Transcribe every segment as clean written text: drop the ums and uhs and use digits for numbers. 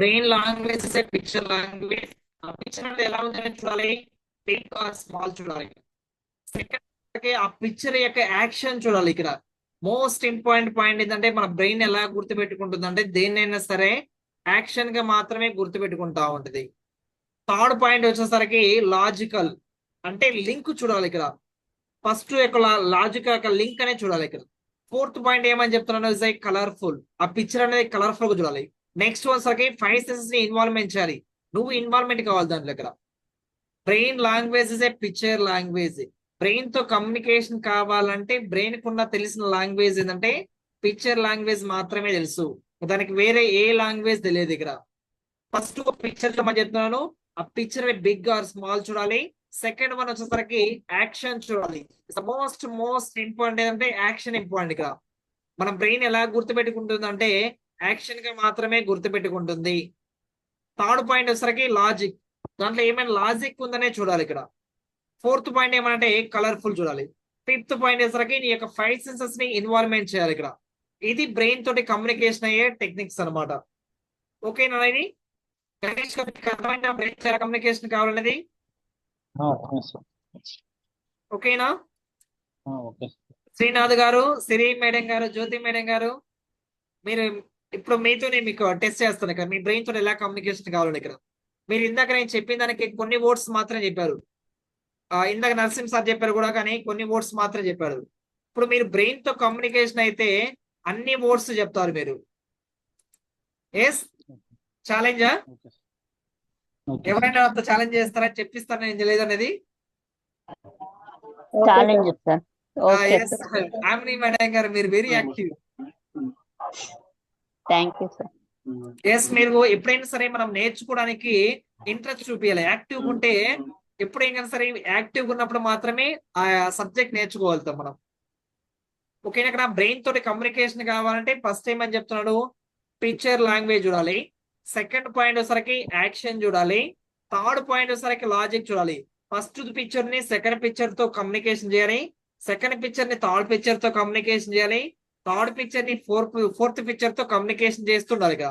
Brain language is a picture language. ఆ picture అనేది ఎలా ఉందని చూడాలి, బిగ్ ఆర్ స్మాల్ చూడాలి. సెకండ్ ఆ పిక్చర్ యొక్క యాక్షన్ చూడాలి. ఇక్కడ మోస్ట్ ఇంపార్టెంట్ పాయింట్ ఏంటంటే మన బ్రెయిన్ ఎలా గుర్తుపెట్టుకుంటుంది అంటే దేన్నైనా సరే యాక్షన్ గా మాత్రమే గుర్తుపెట్టుకుంటా ఉంటది. థర్డ్ పాయింట్ వచ్చేసరికి లాజికల్, అంటే లింక్ చూడాలి. ఇక్కడ ఫస్ట్ యొక్క లాజిక్ యొక్క లింక్ అనేది చూడాలి. ఇక్కడ ఫోర్త్ పాయింట్ ఏమని చెప్తున్నాను, ఇస్ ఐ కలర్ఫుల్. ఆ పిక్చర్ అనేది కలర్ఫుల్ గా చూడాలి. నెక్స్ట్ వచ్చేసరికి ఫైవ్ సెన్సెస్ ని ఇన్వాల్వ్మెంట్ చేయాలి. నువ్వు ఇన్వాల్వ్మెంట్ కావాలి దాంట్లో. ఇక్కడ brain language is a picture language. Brain తో కమ్యూనికేషన్ కావాలంటే బ్రెయిన్ కున్న తెలిసిన లాంగ్వేజ్ ఏంటంటే పిక్చర్ లాంగ్వేజ్ మాత్రమే తెలుసు. దానికి వేరే ఏ లాంగ్వేజ్ తెలియదు. ఇక్కడ ఫస్ట్ పిక్చర్ చెప్తున్నాను, ఆ పిక్చర్ బిగ్ ఆర్ స్మాల్ చూడాలి. సెకండ్ వన్ వచ్చేసరికి యాక్షన్ చూడాలి. మోస్ట్ మోస్ట్ ఇంపార్టెంట్ ఏంటంటే యాక్షన్ ఇంపార్టెంట్. ఇక్కడ మన బ్రెయిన్ ఎలా గుర్తుపెట్టుకుంటుంది అంటే యాక్షన్ గా మాత్రమే గుర్తుపెట్టుకుంటుంది. థర్డ్ పాయింట్ వచ్చేసరికి లాజిక్, దాంట్లో ఏమైనా లాజిక్ ఉందనే చూడాలి. ఇక్కడ ఫోర్త్ పాయింట్ ఏమంటే కలర్ఫుల్ చూడాలి. ఫిఫ్త్ పాయింట్ వచ్చేసరికి నీ యొక్క ఫైవ్ సెన్సెస్ ని ఇన్వాల్వ్మెంట్ చేయాలి. ఇక్కడ ఇది బ్రెయిన్ తోటి కమ్యూనికేషన్ అయ్యే టెక్నిక్స్ అనమాట. ఓకేనా ఇది గణేష్ అర్థమైనా బ్రెయిన్ చాలా కమ్యూనికేషన్ కావాలనేది? ఓకేనా? శ్రీనాథ్ గారు, సిరి మేడం గారు, జ్యోతి మేడం గారు, మీరు ఇప్పుడు మీతోనే మీకు టెస్ట్ చేస్తాను. ఇక్కడ మీ బ్రెయిన్ తోటి ఎలా కమ్యూనికేషన్ కావాలని. ఇక్కడ మీరు ఇందాక నేను చెప్పిన దానికి కొన్ని వర్డ్స్ మాత్రమే చెప్పారు. ఇందాక నరసింహ సార్ చెప్పారు కూడా, కానీ కొన్ని వర్డ్స్ మాత్రమే చెప్పారు. ఇప్పుడు మీరు బ్రెయిన్ తో కమ్యూనికేషన్ అయితే అన్ని వర్డ్స్ చెప్తారు మీరు. ఎస్ ఛాలెంజా? ఎవరైనా అంత ఛాలెంజ్ చేస్తారా? చెప్పిస్తాను నేను లేదనేది. Challenge sir. ఆమ్ని మేడం గారు, మీరు very active. Thank you sir. Yes, మీరు ఎప్పుడైనా సరే మనం నేర్చుకోవడానికి ఇంట్రెస్ట్ చూపించాలి. యాక్టివ్ ఉంటే ఎప్పుడైనా సరే యాక్టివ్ ఉన్నప్పుడు మాత్రమే ఆ సబ్జెక్ట్ నేర్చుకోగలుగుతాం మనం. ఓకేనా? ఇక్కడ బ్రెయిన్ తోటి కమ్యూనికేషన్ కావాలంటే ఫస్ట్ టైం అని చెప్తున్నాడు పిక్చర్ లాంగ్వేజ్ చూడాలి. సెకండ్ పాయింట్ వచ్చేసరికి యాక్షన్ చూడాలి. థర్డ్ పాయింట్ వచ్చేసరికి లాజిక్ చూడాలి. ఫస్ట్ పిక్చర్ ని సెకండ్ పిక్చర్ తో కమ్యూనికేషన్ చేయాలి. సెకండ్ పిక్చర్ ని థర్డ్ పిక్చర్ తో కమ్యూనికేషన్ చేయాలి. థర్డ్ పిక్చర్ ని ఫోర్త్ పిక్చర్ తో కమ్యూనికేషన్ చేస్తుండాలి. ఇక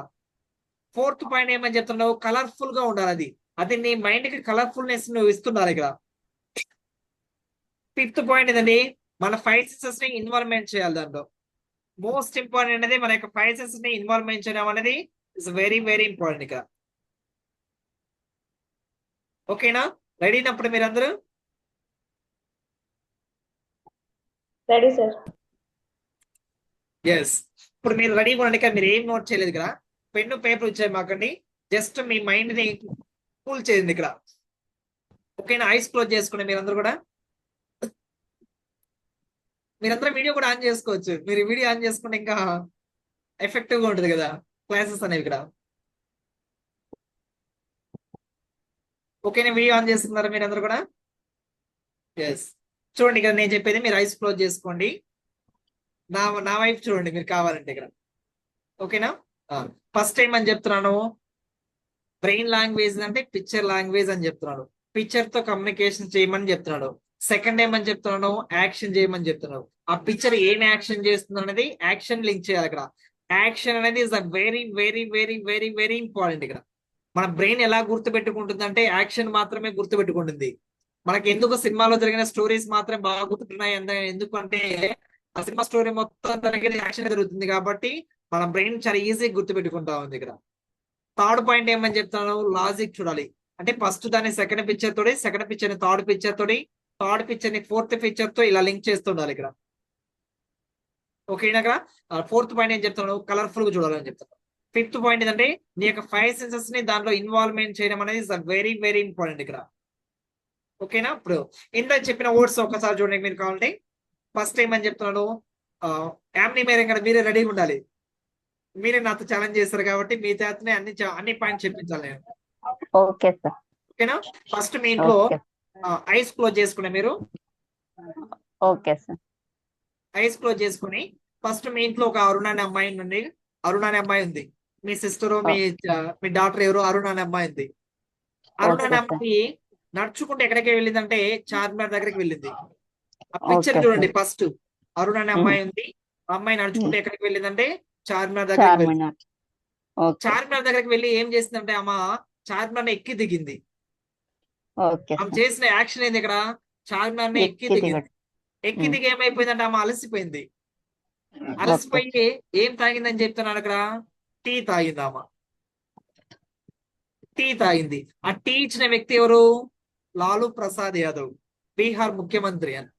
ఫోర్త్ పాయింట్ ఏమని చెప్తున్నావు, కలర్ఫుల్ గా ఉండాలి. అది నీ మైండ్ కి కలర్ఫుల్నెస్ నువ్వు ఇస్తున్నారు. ఇక్కడ ఫిఫ్త్ పాయింట్ ఏంటండి, మన ఫైవ్ సెన్సెస్ ని ఇన్వాల్వ్మెంట్ చేయాలి. దాంట్లో మోస్ట్ ఇంపార్టెంట్ అనేది మన యొక్క ఫైవ్ సెన్సెస్ ని ఇన్వాల్వ్మెంట్ చేయడం అనేది ఇట్స్ వెరీ వెరీ ఇంపార్టెంట్. ఇక్కడ ఓకేనా? రెడీనప్పుడు మీరందరూ రెడీ సార్. ఎస్, ఇప్పుడు మీరు రెడీ ఉండండి. ఇక్కడ మీరు ఏం నోట్ చేయలేదు. ఇక్కడ పెన్ను పేపర్ ఇచ్చాయి మాకండి. జస్ట్ మీ మైండ్ ని కూల్ చేయండి. ఇక్కడ ఓకేనా? ఐస్ క్లోజ్ చేసుకోండి మీరందరూ కూడా. మీరందరూ వీడియో కూడా ఆన్ చేసుకోవచ్చు. మీరు వీడియో ఆన్ చేసుకుంటే ఇంకా ఎఫెక్టివ్ గా ఉంటుంది కదా క్లాసెస్ అనేవి. ఇక్కడ ఓకేనా? వీడియో ఆన్ చేస్తున్నారా మీరందరూ కూడా? ఎస్, చూడండి ఇక్కడ నేను చెప్పేది మీరు ఐస్ క్లోజ్ చేసుకోండి. నా వైపు చూడండి మీరు కావాలంటే. ఇక్కడ ఓకేనా? ఫస్ట్ టైం అని చెప్తున్నాను బ్రెయిన్ లాంగ్వేజ్ అంటే పిక్చర్ లాంగ్వేజ్ అని చెప్తున్నాడు. పిక్చర్ తో కమ్యూనికేషన్ చేయమని చెప్తున్నాడు. సెకండ్ ఏమని చెప్తున్నాడు, యాక్షన్ చేయమని చెప్తున్నాడు. ఆ పిక్చర్ ఏం యాక్షన్ చేస్తుంది అనేది యాక్షన్ లింక్ చేయాలి. ఇక్కడ యాక్షన్ అనేది is a very very very very very important. ఇక్కడ మన బ్రెయిన్ ఎలా గుర్తుపెట్టుకుంటుంది అంటే యాక్షన్ మాత్రమే గుర్తుపెట్టుకుంటుంది. మనకి ఎందుకు సినిమాలో జరిగిన స్టోరీస్ మాత్రమే బాగా గుర్తుంటున్నాయి ఎందుకంటే ఆ సినిమా స్టోరీ మొత్తం దానికి యాక్షన్ జరుగుతుంది కాబట్టి మన బ్రెయిన్ చాలా ఈజీగా గుర్తుపెట్టుకుంటా ఉంది. ఇక్కడ థర్డ్ పాయింట్ ఏమని చెప్తాను, లాజిక్ చూడాలి. అంటే ఫస్ట్ దాన్ని సెకండ్ పిక్చర్ తోటి, సెకండ్ పిక్చర్ ని థర్డ్ పిక్చర్ తోటి, థర్డ్ పిక్చర్ ని ఫోర్త్ పిక్చర్ తో ఇలా లింక్ చేస్తుండాలి. ఇక్కడ ఓకేనా? ఫోర్త్ పాయింట్ ఏం చెప్తాను, కలర్ఫుల్ గా చూడాలని చెప్తాను. ఫిఫ్త్ పాయింట్ ఏంటంటే నీ యొక్క ఫైవ్ సెన్సెస్ ని దాంట్లో ఇన్వాల్వ్మెంట్ చేయడం అనేది వెరీ వెరీ ఇంపార్టెంట్. ఇక్కడ ఓకేనా? ఇప్పుడు ఇంత చెప్పిన వర్డ్స్ ఒకసారి చూడండి మీరు కావాలంటే. ఫస్ట్ టైం అని చెప్తున్నాను యామ్ని మేడం గారు, మీరే రెడీగా ఉండాలి. మీరే నాతో ఛాలెంజ్ చేస్తారు కాబట్టి మీ చేతనే అన్ని పాయింట్స్ చెప్పించాలి నేను. Okay sir. ఓకేనా? ఫస్ట్ మీ ఇంట్లో ఐస్ క్లోజ్ చేసుకునే మీరు. Okay sir. ఐస్ క్లోజ్ చేసుకుని ఫస్ట్ మీ ఇంట్లో ఒక అరుణ అనే అమ్మాయి ఉంది. అరుణ అనే అమ్మాయి ఉంది. మీ సిస్టర్ మీ డాక్టర్ ఎవరు, అరుణ అనే అమ్మాయి ఉంది. అరుణ అనే అమ్మాయి నడుచుకుంటే ఎక్కడికి వెళ్ళిందంటే చార్మినార్ దగ్గరికి వెళ్ళింది. ఆ పిక్చర్ చూడండి. ఫస్ట్ అరుణ అనే అమ్మాయి ఉంది. ఆ అమ్మాయి నడుచుకుంటే ఎక్కడికి వెళ్ళిందంటే చార్మినార్ దగ్గరికి వెళ్ళింది. ఓకే చార్మినార్ దగ్గరికి వెళ్ళి ఏం చేసిందంటే ఆమె చార్మినార్ ఎక్కి దిగింది. ఓకే ఆమె సార్. చేసిన యాక్షన్ ఏంది ఇక్కడ? చార్మినార్ ని ఎక్కి ఎక్కి దిగింది. దిగడం. ఎక్కి దిగి ఏమైపోయిందంటే ఆమె అలసిపోయింది. ఓకే అలసిపోయి ఏం తాగిందని చెప్తున్నాడు అక్కడ? టీ తాగింది ఆమె. టీ తాగింది. ఆ టీ ఇచ్చిన వ్యక్తి ఎవరు? లాలూ ప్రసాద్ యాదవ్, బీహార్ ముఖ్యమంత్రి అని.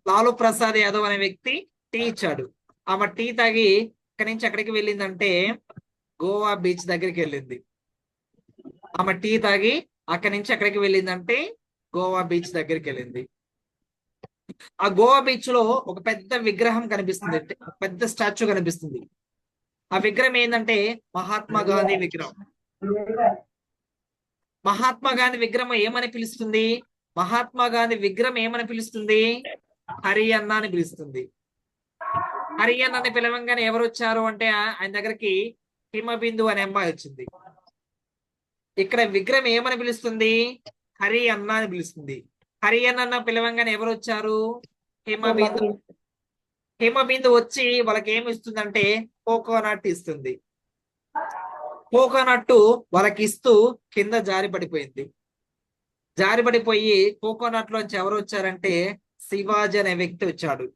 లాలూ ప్రసాద్ యాదవ్ అనే వ్యక్తి టీ ఇచ్చాడు. ఆమె టీ తాగి ఇక్కడి నుంచి ఎక్కడికి వెళ్ళిందంటే గోవా బీచ్ దగ్గరికి వెళ్ళింది. ఆమె టీ తాగి అక్కడి నుంచి ఎక్కడికి వెళ్ళిందంటే గోవా బీచ్ దగ్గరికి వెళ్ళింది. ఆ గోవా బీచ్ లో ఒక పెద్ద విగ్రహం కనిపిస్తుంది, ఒక పెద్ద స్టాచ్యూ కనిపిస్తుంది. ఆ విగ్రహం ఏంటంటే మహాత్మా గాంధీ విగ్రహం. మహాత్మా గాంధీ విగ్రహం ఏమని పిలుస్తుంది? మహాత్మా గాంధీ విగ్రహం ఏమని పిలుస్తుంది? హరి అన్న అని పిలుస్తుంది. హరి అన్న అని పిలవంగానే ఎవరు వచ్చారు అంటే ఆయన దగ్గరికి హిమబిందు అనే అమ్మాయి వచ్చింది. ఇక్కడ విగ్రహం ఏమని పిలుస్తుంది? హరి అన్న అని పిలుస్తుంది. హరి అన్న పిలవంగానే ఎవరు వచ్చారు? హిమబిందు. హిమబిందు వచ్చి వాళ్ళకి ఏమి ఇస్తుందంటే కోకోనట్ ఇస్తుంది. కోకోనట్ వాళ్ళకి ఇస్తూ కింద జారి పడిపోయింది. జారి పడిపోయి కోకోనట్ లోంచి ఎవరు వచ్చారంటే శివాజీ అనే వ్యక్తి వచ్చాడు.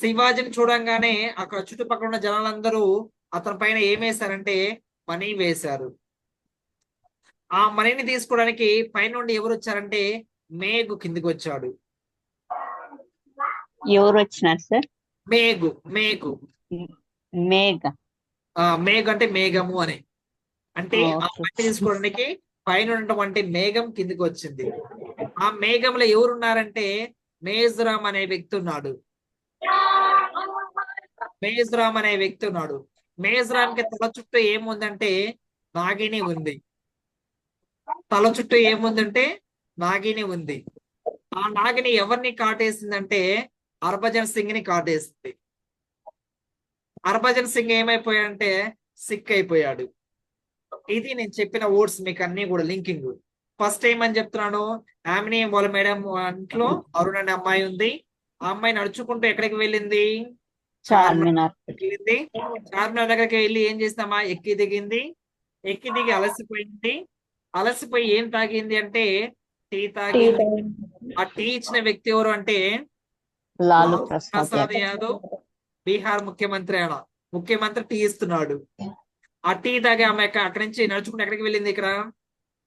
శివాజీని చూడంగానే అక్కడ చుట్టుపక్కల ఉన్న జనాలందరూ అతని పైన ఏం వేశారంటే మనీ వేశారు. ఆ మనీని తీసుకోవడానికి పైనుండి ఎవరు వచ్చారంటే మేఘు కిందికి వచ్చాడు. ఎవరు వచ్చినారు సార్? మేఘు. మేఘు మేఘ. మేఘ అంటే మేఘము అని. అంటే ఆ ఓకే. మట్టి తీసుకోవడానికి పైన ఉన్నటువంటి మేఘం కిందికి వచ్చింది. ఆ మేఘంలో ఎవరున్నారంటే మేజురామ్ అనే వ్యక్తి ఉన్నాడు. మేజురామ్ అనే వ్యక్తి ఉన్నాడు. మేజురామ్ కి తల చుట్టూ ఏముందంటే నాగిని ఉంది. తల చుట్టూ ఏముందంటే నాగిని ఉంది. ఆ నాగిని ఎవరిని కాటేసిందంటే హర్భజన్ సింగ్ ని కాటేసింది. హర్భజన్ సింగ్ ఏమైపోయాడంటే సిక్ అయిపోయాడు. ఇది నేను చెప్పిన వర్డ్స్ మీకు అన్ని కూడా లింకింగ్. ఫస్ట్ ఏమని చెప్తున్నాను, ఆమెని వాళ్ళ మేడం ఇంట్లో అరుణ్ అనే అమ్మాయి ఉంది. ఆ అమ్మాయి నడుచుకుంటూ ఎక్కడికి వెళ్ళింది? చార్మినార్. వెళ్ళింది. చార్మినార్ దగ్గరికి వెళ్ళి ఏం చేస్తామా ఎక్కి దిగింది. ఎక్కి దిగి అలసిపోయింది. అలసిపోయి ఏం తాగింది అంటే టీ తాగింది. ఆ టీ ఇచ్చిన వ్యక్తి ఎవరు అంటే లాలూ లాలూ ప్రసాద్ ప్రసాద్ యాదవ్. యాదవ్, బీహార్ ముఖ్యమంత్రి. ఆయన ముఖ్యమంత్రి టీ ఇస్తున్నాడు. ఆ టీ తాగి ఆమె అక్కడి నుంచి నడుచుకుంటూ ఎక్కడికి వెళ్ళింది? ఇక్కడ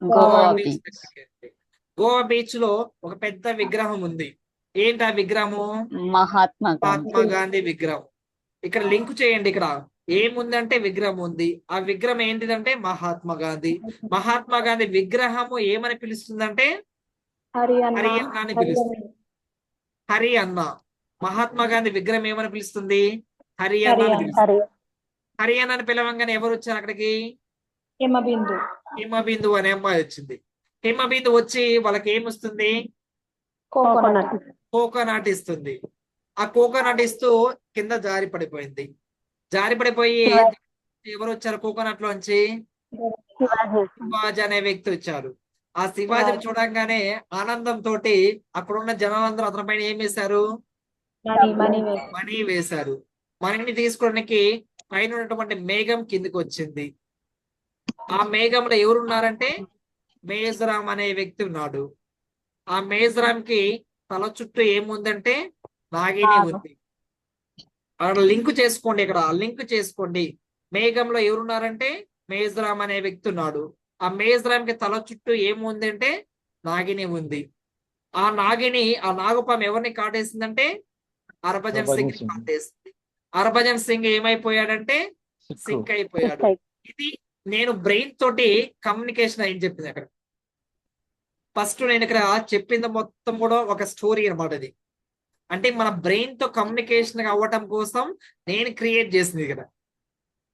గోవా బీచ్ బీచ్. దగ్గరికి వెళ్ళింది. గోవా బీచ్ లో ఒక పెద్ద విగ్రహం ఉంది. ఏంటి ఆ విగ్రహము? మహాత్మా మహాత్మా గాంధీ. గాంధీ విగ్రహం. ఇక్కడ లింక్ చేయండి. ఇక్కడ ఏముందంటే విగ్రహం ఉంది. ఆ విగ్రహం ఏంటిదంటే మహాత్మా గాంధీ. మహాత్మా గాంధీ విగ్రహము ఏమని పిలుస్తుందంటే హరి అన్న అని పిలుస్తుంది. హరి అన్న. మహాత్మా గాంధీ విగ్రహం ఏమని పిలుస్తుంది? హరి అన్న అని పిలుస్తుంది. హరి అన్న అని పిలవంగానే ఎవరు వచ్చారు అక్కడికి? హిమబిందు. హిమబిందు అనే అమ్మాయి వచ్చింది. హిమబిందు వచ్చి వాళ్ళకి ఏమొస్తుంది? కోకోనట్. కోకోనట్ ఇస్తుంది. ఆ కోకోనట్ ఇస్తూ కింద జారి పడిపోయింది. జారి పడిపోయి ఎవరు వచ్చారు కోకోనట్ లోంచి? శివాజీ అనే వ్యక్తి వచ్చారు. ఆ శివాజీని చూడంగానే ఆనందంతో అక్కడున్న జనాలందరూ అతని పైన ఏం వేశారు? మనీ వేశారు. మనీని తీసుకోవడానికి పైన ఉన్నటువంటి మేఘం కిందికి వచ్చింది. ఆ మేఘంలో ఎవరున్నారంటే మేజరామ్ అనే వ్యక్తి ఉన్నాడు. ఆ మేజరామ్ కి తల చుట్టూ ఏముందంటే నాగిని ఉంది. అక్కడ లింక్ చేసుకోండి. ఇక్కడ లింక్ చేసుకోండి. మేఘంలో ఎవరున్నారంటే మేజరామ్ అనే వ్యక్తి ఉన్నాడు. ఆ మేజరామ్ కి తల చుట్టూ ఏముందంటే నాగిని ఉంది. ఆ నాగిని, ఆ నాగుపాము ఎవరిని కాటేసిందంటే హర్భజన్ సింగ్ ని కాటేసింది. హర్భజన్ సింగ్ ఏమైపోయాడంటే సిక్ అయిపోయాడు. ఇది నేను బ్రెయిన్ తోటి కమ్యూనికేషన్ అయింది చెప్పింది అక్కడ. ఫస్ట్ నేను ఇక్కడ చెప్పింది మొత్తం కూడా ఒక స్టోరీ అనమాట. ఇది అంటే మన బ్రెయిన్ తో కమ్యూనికేషన్ అవ్వటం కోసం నేను క్రియేట్ చేసింది ఇక్కడ.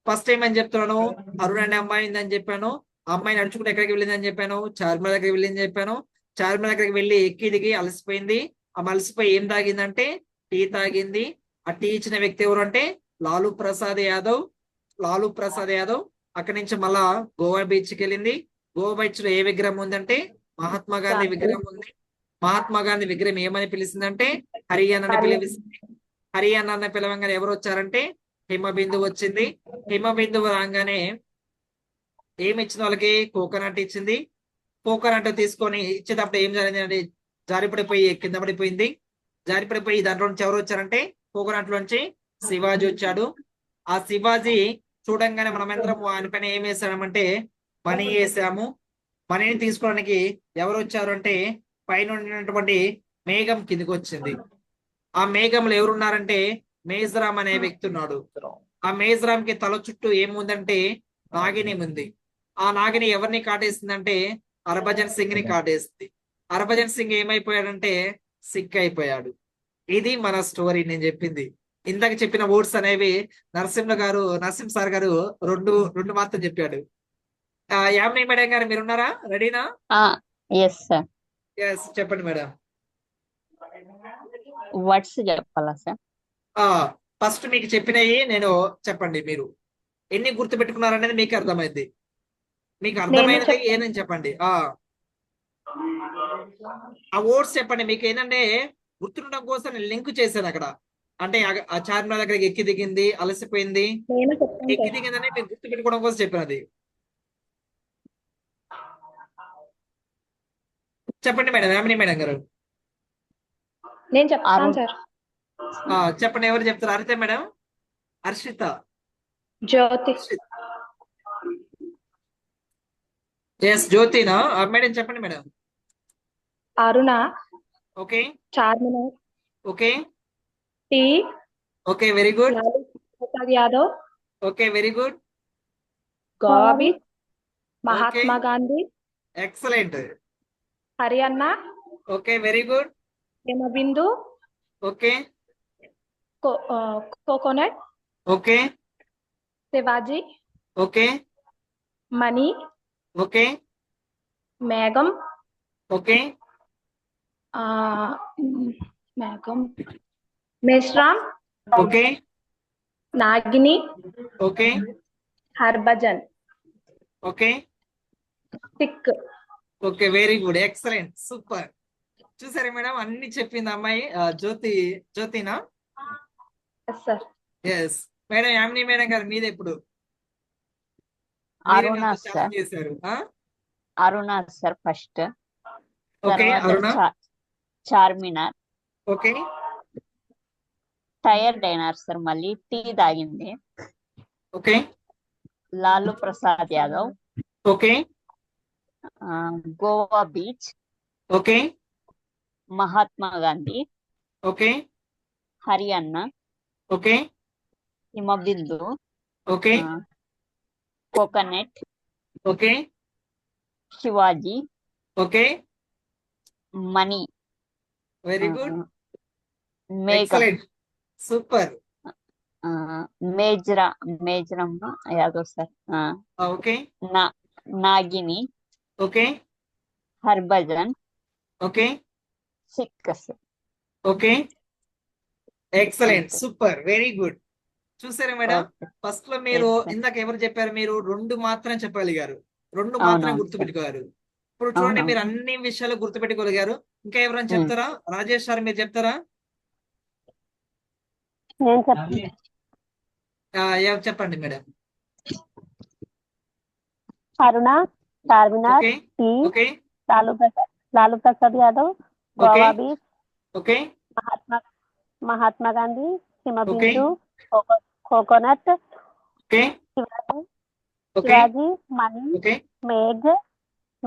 ఫస్ట్ ఏమని చెప్తున్నాను, అరుణ్ అనే అమ్మాయి ఉందని చెప్పాను. ఆ అమ్మాయి నడుచుకుంటే ఎక్కడికి వెళ్ళిందని చెప్పాను? చార్మినార్ దగ్గరికి వెళ్ళిందని చెప్పాను. చార్మినార్ దగ్గరికి వెళ్ళి ఎక్కి దిగి అలసిపోయింది. ఆ అలసిపోయి ఏం తాగిందంటే టీ తాగింది. ఆ టీ ఇచ్చిన వ్యక్తి ఎవరు అంటే లాలూ ప్రసాద్ యాదవ్. లాలూ ప్రసాద్ యాదవ్ అక్కడి నుంచి మళ్ళా గోవా బీచ్ కి వెళ్ళింది. గోవా బీచ్ లో ఏ విగ్రహం ఉందంటే మహాత్మా గాంధీ విగ్రహం ఉంది. మహాత్మా గాంధీ విగ్రహం ఏమని పిలిచిందంటే హరియానా అని పిలిపిస్తుంది. హరియానా అన్న పిలవంగానే ఎవరు వచ్చారంటే హిమబిందు వచ్చింది. హిమబిందువు రాగానే ఏమి ఇచ్చిన వాళ్ళకి కోకోనట్ ఇచ్చింది. కోకోనట్ తీసుకొని ఇచ్చేటప్పుడు ఏం జరిగింది అంటే జారిపడిపోయి కింద పడిపోయింది. జారిపడిపోయి దాంట్లో నుంచి ఎవరు వచ్చారంటే కోకోనట్ లోంచి శివాజీ వచ్చాడు. ఆ శివాజీ చూడంగానే మనమందరం ఆయన పైన ఏం వేసామంటే మనీ వేసాము. మనీని తీసుకోవడానికి ఎవరు వచ్చారు అంటే పైన ఉన్నటువంటి మేఘం కిందికి వచ్చింది. ఆ మేఘంలో ఎవరున్నారంటే మేజ్రామ్ అనే వ్యక్తి ఉన్నాడు. ఆ మేజ్రామ్ కి తల చుట్టూ ఏముందంటే నాగిని ఉంది. ఆ నాగిని ఎవరిని కాటేసిందంటే హర్భజన్ సింగ్ ని కాటేసింది. హర్భజన్ సింగ్ ఏమైపోయాడంటే సిక్ అయిపోయాడు. ఇది మన స్టోరీ. నేను చెప్పింది ఇందాక చెప్పిన వర్డ్స్ అనేవి నరసింహ సార్ గారు రెండు మాత్రం చెప్పాడు. యామిని మేడం గారు మీరున్నారా? రెడీనా? Yes sir. ఎస్ చెప్పండి మేడం. వర్డ్స్ చెప్పాలా సార్? ఫస్ట్ మీకు చెప్పినవి నేను చెప్పండి. మీరు ఎన్ని గుర్తు పెట్టుకున్నారనేది మీకు అర్థమైంది. మీకు అర్థమైనది ఏనని చెప్పండి. ఆ వర్డ్స్ చెప్పండి. మీకు ఏంటంటే గుర్తుండడం కోసం నేను లింక్ చేశాను అక్కడ. అంటే ఆ చార్మినార్ దగ్గరికి ఎక్కి దిగింది, అలసిపోయింది, ఎక్కి దిగిందని మీరు గుర్తు పెట్టుకోవడం కోసం చెప్పినది. చెప్పండి మేడం. యామిని మేడం గారు నేను చెప్తాను సార్. చెప్పండి. ఎవరు చెప్తారు? హరిత మేడం, హర్షిత, జ్యోతి. ఎస్ జ్యోతినా మేడం చెప్పండి madam. Aruna. Okay. Charminar. Okay. Tea. Okay very good. Lalu Prasad Yadav. Okay very good. Goa beach, Mahatma Gandhi. Excellent. Hariyanna. Okay very good. Himabindu. Okay. Coconut. Okay. Shivaji. Okay. Money. Okay. మేఘం. ఓకే. మేఘం. మేశ్రామ్. ఓకే. నాగిని. Okay. Harbhajan. Okay. Sick. Okay very good. Excellent. Super. చూసారా madam అన్ని చెప్పింది అమ్మాయి. జ్యోతినా? Sir. Yes madam. Yamini madam గారు మీది ఎప్పుడు? అరుణ సార్. చేశారు. Aruna sir first. Okay. Aruna. Charminar. Okay. Tired అయినారు సార్, మళ్ళీ టీ తాగింది. Okay. Lalu Prasad Yadav. Okay. Goa beach. Okay. Mahatma Gandhi. Okay. Hariyanna. Okay. Himabindu. Okay. Coconut. Okay. Shivaji. Okay. Money. Very good. మేఘం. Excellent. Super. Meshram Yadav sir. Okay. నాగిని. Okay. Harbhajan. Okay. Sick sir. Okay. Excellent. Super. Very good. చూసారా madam? First లో మీరు ఇందాక ఎవరు చెప్పారు? మీరు రెండు మాత్రం చెప్పగలిగారు, రెండు మాత్రం గుర్తుపెట్టుకోగారు. ఇప్పుడు చూడండి మీరు అన్ని విషయాలు గుర్తుపెట్టుకోగలిగారు. ఇంకా ఎవరైనా చెప్తారా? రాజేష్ సార్ మీరు చెప్తారా? చెప్పండి madam. Aruna, Charminar, tea, okay. Lalu Prasad Yadav, Goa beach, okay. Mahatma Gandhi, Himabindu, coconut, okay. Shivaji, money,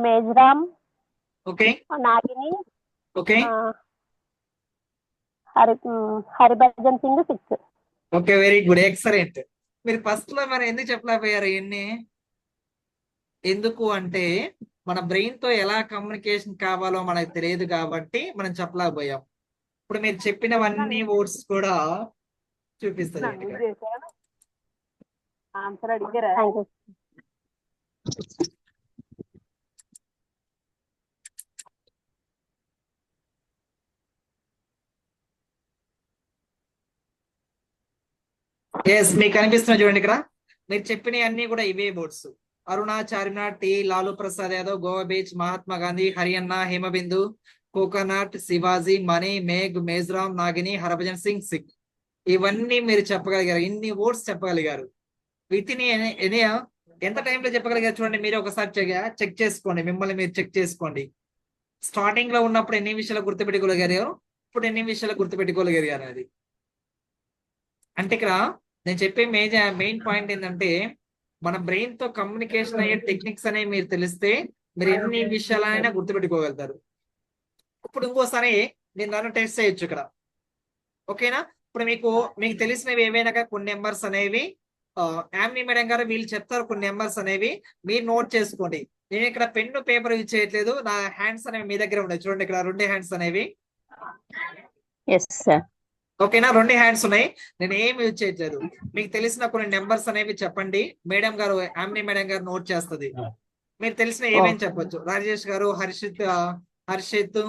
Mizoram, okay. నాగిని, okay. Harbhajan Singh, Sikh. Okay very good. Excellent. మీరు ఫస్ట్ లో మరి ఎందుకు చెప్పలేకపోయారు ఇవన్నీ? ఎందుకు అంటే మన బ్రెయిన్ తో ఎలా కమ్యూనికేషన్ కావాలో మనకు తెలియదు కాబట్టి మనం చెప్పలేకపోయాం. ఇప్పుడు మీరు చెప్పినవన్నీ వర్డ్స్ కూడా చూపిస్తారు. ఎస్ మీకు కనిపిస్తున్నా చూడండి ఇక్కడ. మీరు చెప్పినవి అన్ని కూడా ఇవే boards. Aruna, Charminar, tea, Lalu Prasad Yadav, Goa beach, Mahatma Gandhi, హరియన్న, హిమబిందు, కోకోనట్, శివాజీ, మనీ, మేఘ్, మేజ్రామ్, నాగిని, హర్భజన్ సింగ్, సిక్. ఇవన్నీ మీరు చెప్పగలిగారు, ఇన్ని వర్డ్స్ చెప్పగలిగారు. విత్ ఇన్ ఎంత టైంలో చెప్పగలిగారు చూడండి. మీరు ఒకసారి చెక్ చేసుకోండి, మిమ్మల్ని మీరు చెక్ చేసుకోండి. స్టార్టింగ్ లో ఉన్నప్పుడు ఎన్ని విషయాలు గుర్తుపెట్టుకోగలిగారు, ఇప్పుడు ఎన్ని విషయాలు గుర్తుపెట్టుకోగలిగారు అది. అంటే ఇక్కడ నేను చెప్పే మెయిన్ పాయింట్ ఏంటంటే, మన బ్రెయిన్ తో కమ్యూనికేషన్ అయ్యే టెక్నిక్స్ అనేవి మీరు తెలిస్తే మీరు ఎన్ని విషయాలైనా గుర్తుపెట్టుకోగలుగుతారు. ఇప్పుడు ఇంకోసారి నేను నన్ను టెస్ట్ చేయొచ్చు ఇక్కడ, ఓకేనా? ఇప్పుడు మీకు తెలిసినవి ఏవైనా కొన్ని నెంబర్స్ అనేవి యామిని మేడం గారు వీళ్ళు చెప్తారు, కొన్ని నెంబర్స్ అనేవి మీరు నోట్ చేసుకోండి. నేను ఇక్కడ పెన్ను పేపర్ యూజ్ చేయట్లేదు, నా హ్యాండ్స్ అనేవి మీ దగ్గర ఉన్నాయి. చూడండి ఇక్కడ 2 హ్యాండ్స్ అనేవి, ఎస్ సార్. ఓకేనా? 2 హ్యాండ్స్ ఉన్నాయి, నేను ఏం యూజ్ చేయట్లేదు. మీకు తెలిసిన కొన్ని నెంబర్స్ అనేవి చెప్పండి, మేడం గారు యామిని మేడం గారు నోట్ చేస్తుంది. మీరు తెలిసిన ఏమేమి చెప్పొచ్చు. రాజేష్ గారు, హర్షిత్,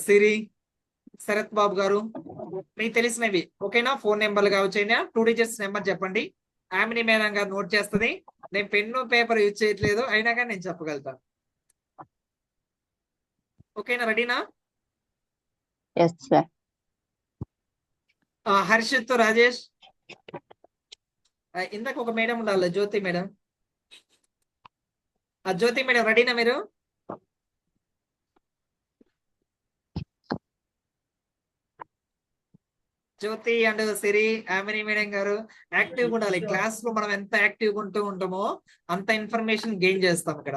సిరి, శరత్ బాబు గారు, మీకు తెలిసినవి, ఓకేనా? 4 నెంబర్లు కావచ్చు, 2 డిజిట్స్ నెంబర్ చెప్పండి. యామిని మేడం గారు నోట్ చేస్తుంది. నేను పెన్ను పేపర్ యూజ్ చేయట్లేదు, అయినా కానీ నేను చెప్పగలుగుతాను. ఓకేనా? రెడీనా? Yes sir. హర్షిత్, రాజేష్, ఇందాక ఒక మేడం ఉండాలి, జ్యోతి మేడం. జ్యోతి మేడం రెడీనా మీరు? జ్యోతి అండ్ సిరి, యామిని మేడం గారు యాక్టివ్గా ఉండాలి. క్లాస్ లో మనం ఎంత యాక్టివ్గా ఉంటామో అంత ఇన్ఫర్మేషన్ గెయిన్ చేస్తాం ఇక్కడ.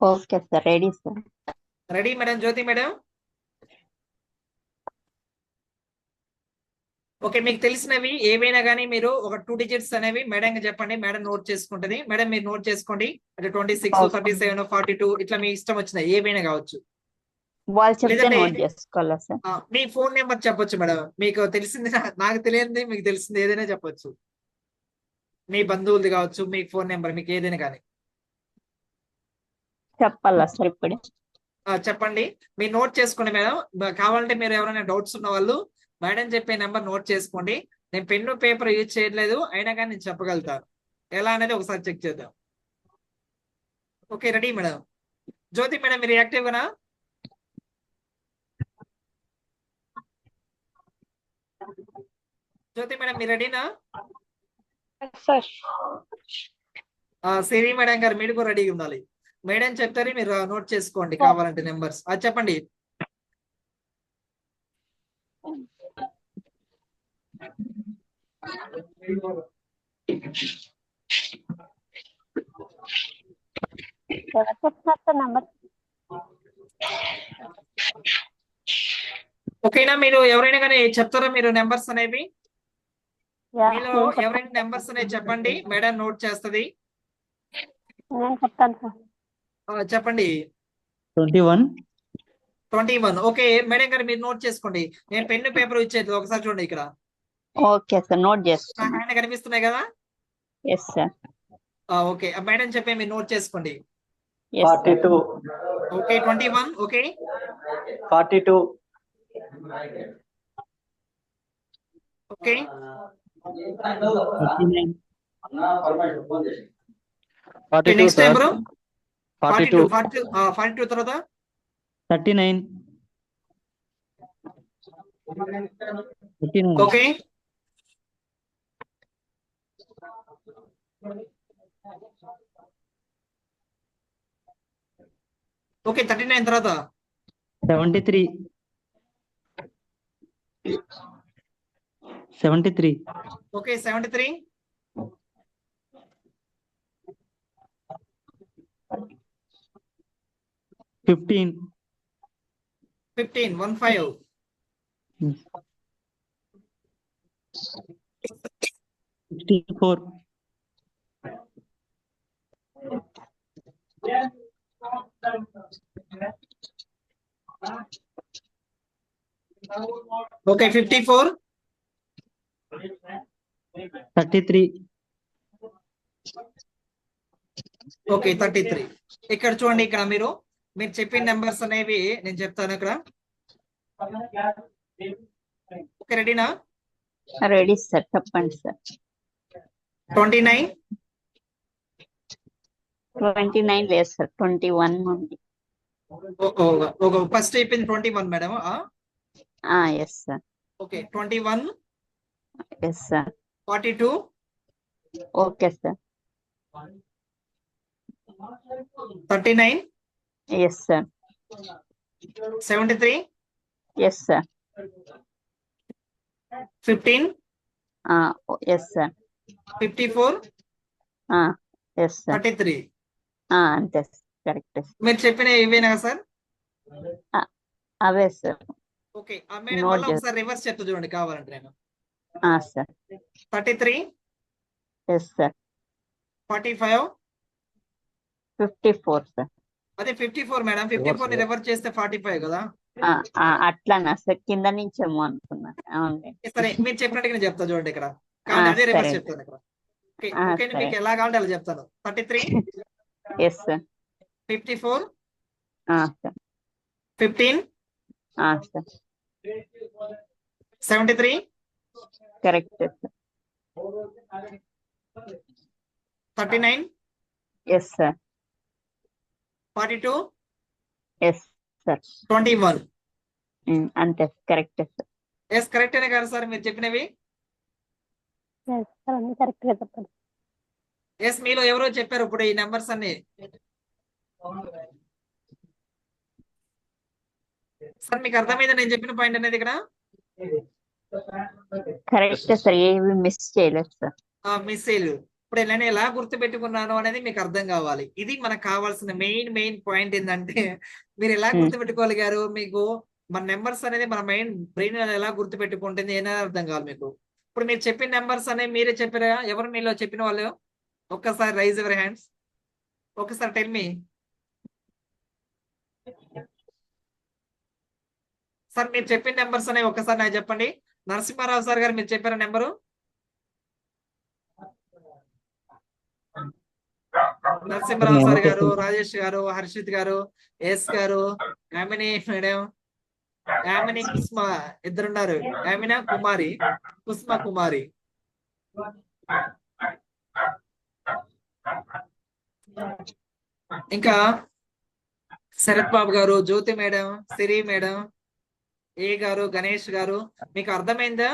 Okay sir, ready sir. Ready madam? Jyoti madam okay. మీకు తెలిసినవి ఏవైనా కానీ మీరు ఒక 2 డిజిట్స్ అనేవి మేడం చెప్పండి, మేడం నోట్ చేసుకుంటది. మేడం మీరు నోట్ చేసుకోండి. అంటే 26, 37, 42 ఇట్లా మీ ఇష్టం వచ్చినాయి ఏవైనా కావచ్చు. వాళ్ళు చెప్తే లేదంటే నోట్ చేసుకోవాలా సార్? మీ ఫోన్ నెంబర్ చెప్పొచ్చు మేడం, మీకు తెలిసింది నాకు తెలియంది మీకు తెలిసింది ఏదైనా చెప్పొచ్చు. మీ బంధువులది కావచ్చు, మీ ఫోన్ నెంబర్, మీకు ఏదైనా కానీ చెప్పాలా సార్ ఇప్పుడే? చెప్పండి. మీరు నోట్ చేసుకోండి మేడం. కావాలంటే మీరు ఎవరైనా డౌట్స్ ఉన్న వాళ్ళు మేడం చెప్పే నెంబర్ నోట్ చేసుకోండి. నేను పెన్ను పేపర్ యూజ్ చేయట్లేదు, అయినా కానీ నేను చెప్పగలుగుతాను. ఎలా అనేది ఒకసారి చెక్ చేద్దాం. Okay ready madam? Jyoti madam మీరు యాక్టివ్గానా? జ్యోతి మేడం మీరు రెడీనా? సిరి మేడం గారు మీరు కూడా రెడీగా ఉండాలి. మేడం చెప్తారు, మీరు నోట్ చేసుకోండి కావాలంటే నెంబర్స్. అది చెప్పండి. ఓకేనా? మీరు ఎవరైనా కానీ చెప్తారా మీరు నెంబర్స్ అనేవి? మీలో ఎవరైనా నెంబర్స్ అనేవి చెప్పండి, మేడం నోట్ చేస్తుంది. నేను చెప్తాను సార్. చెప్పండి. 21. ఓకే మేడం గారు మీరు నోట్ చేసుకోండి. నేను పెన్ను పేపర్ ఇచ్చేది ఒకసారి చూడండి ఇక్కడ. ఓకే సార్, నోట్ నా చేస్తాను. హ్యాండ్ కనిపిస్తున్నాయి కదా? Yes sir. ఓకే మేడం చెప్పే మీరు నోట్ చేసుకోండి. 42. Okay 21. Okay 42. Okay 42 next time bro. 42. 42 తర్వాత 39. ఓకే ఓకే 39 తర్వాత 73. 73. ఓకే 73. 15. 15. 15. 64. ఓకే 54. 33. ఓకే 33. ఇక్కడ చూడండి, ఇక్కడ మీరు చెప్పిన నెంబర్స్ అనేవి నేను చెప్తాను ఇక్కడ. ఓకే రెడీనా? రెడీ సార్, చెప్పండి సార్. 29. 29 లేదు సార్, 21 ఉంది. ఫస్ట్ అయిపోయింది 21 madam. Yes sir. Okay 21. Yes, sir. 42, Okay, sir. 39, Yes, sir. 73, Yes, sir. 15, Yes, sir. 54, Yes, sir. 33. అంతే కరెక్ట్. మీరు చెప్పిన ఇవేనా సార్? అవే సార్. ఓకే, మేడం Note మళ్ళీ ఒకసారి రివర్స్ చెప్తా చూడండి కావాలంటే నేను. సార్. 33, yes sir. 45, 54 సార్. అదే 54 మేడం. 54 ని రివర్స్ చేస్తే 45 కదా. అట్లానా సార్, కింద నుంచేమో అనుకున్నా. అవునండి. సరే, మీరు చెప్పినట్టుగా నేను చెప్తా చూడండి ఇక్కడ. కానీ అదే రివర్స్ సరే. చెప్తాను ఇక్కడ. ఓకే, సరే. మీకు ఎలా కావాలంటే అలా చెప్తాను. 33, yes sir. 54, sir. 15, sir. 73, correct sir. 39, yes sir. 42, yes sir. 21. అంతే కరెక్ట్ సార్. ఎస్, కరెక్ట్ అనే కదా సార్ మీరు చెప్పినవి? ఎస్ సార్, అన్ని కరెక్ట్ గా చెప్పండి. ఎస్, మీలో ఎవరో చెప్పారు ఇప్పుడు ఈ నెంబర్స్ అన్ని. సార్ మీకు అర్థమైందా నేను చెప్పిన పాయింట్ అనేది ఇక్కడ? కరెక్ట్ సార్, ఏవి మిస్ చేయలేదు సార్. మిస్ చేయలేదు. ఇప్పుడు నేను ఎలా గుర్తు పెట్టుకున్నాను అనేది మీకు అర్థం కావాలి. ఇది మనకు కావాల్సిన మెయిన్ పాయింట్ ఏంటంటే మీరు ఎలా గుర్తు పెట్టుకోగలిగారు. మీకు మన నెంబర్స్ అనేది మన బ్రెయిన్ ఎలా గుర్తు పెట్టుకుంటుంది అనేది అర్థం కావాలి మీకు. ఇప్పుడు మీరు చెప్పిన నెంబర్స్ అనేవి మీరే చెప్పారా? ఎవరు మీలో చెప్పిన వాళ్ళు? ఒక్కసారి రైజ్ యువర్ హ్యాండ్స్. ఒక్కసారి టెల్ మీ. సార్ మీరు చెప్పిన నెంబర్స్ అనేవి ఒక్కసారి నాకు చెప్పండి. నరసింహారావు సార్ గారు మీరు చెప్పారా నెంబరు? నరసింహారావు సార్ గారు, రాజేష్ గారు, హర్షిత్ గారు, ఎస్ గారు, యామిని మేడం, యామిని కుస్మ ఇద్దరున్నారు. యామినా కుమారి, కుస్మ కుమారి. ఇంకా శరత్ బాబు గారు, జ్యోతి మేడం, సిరి మేడం, ఏ గారు, గణేష్ గారు. మీకు అర్థమైందా?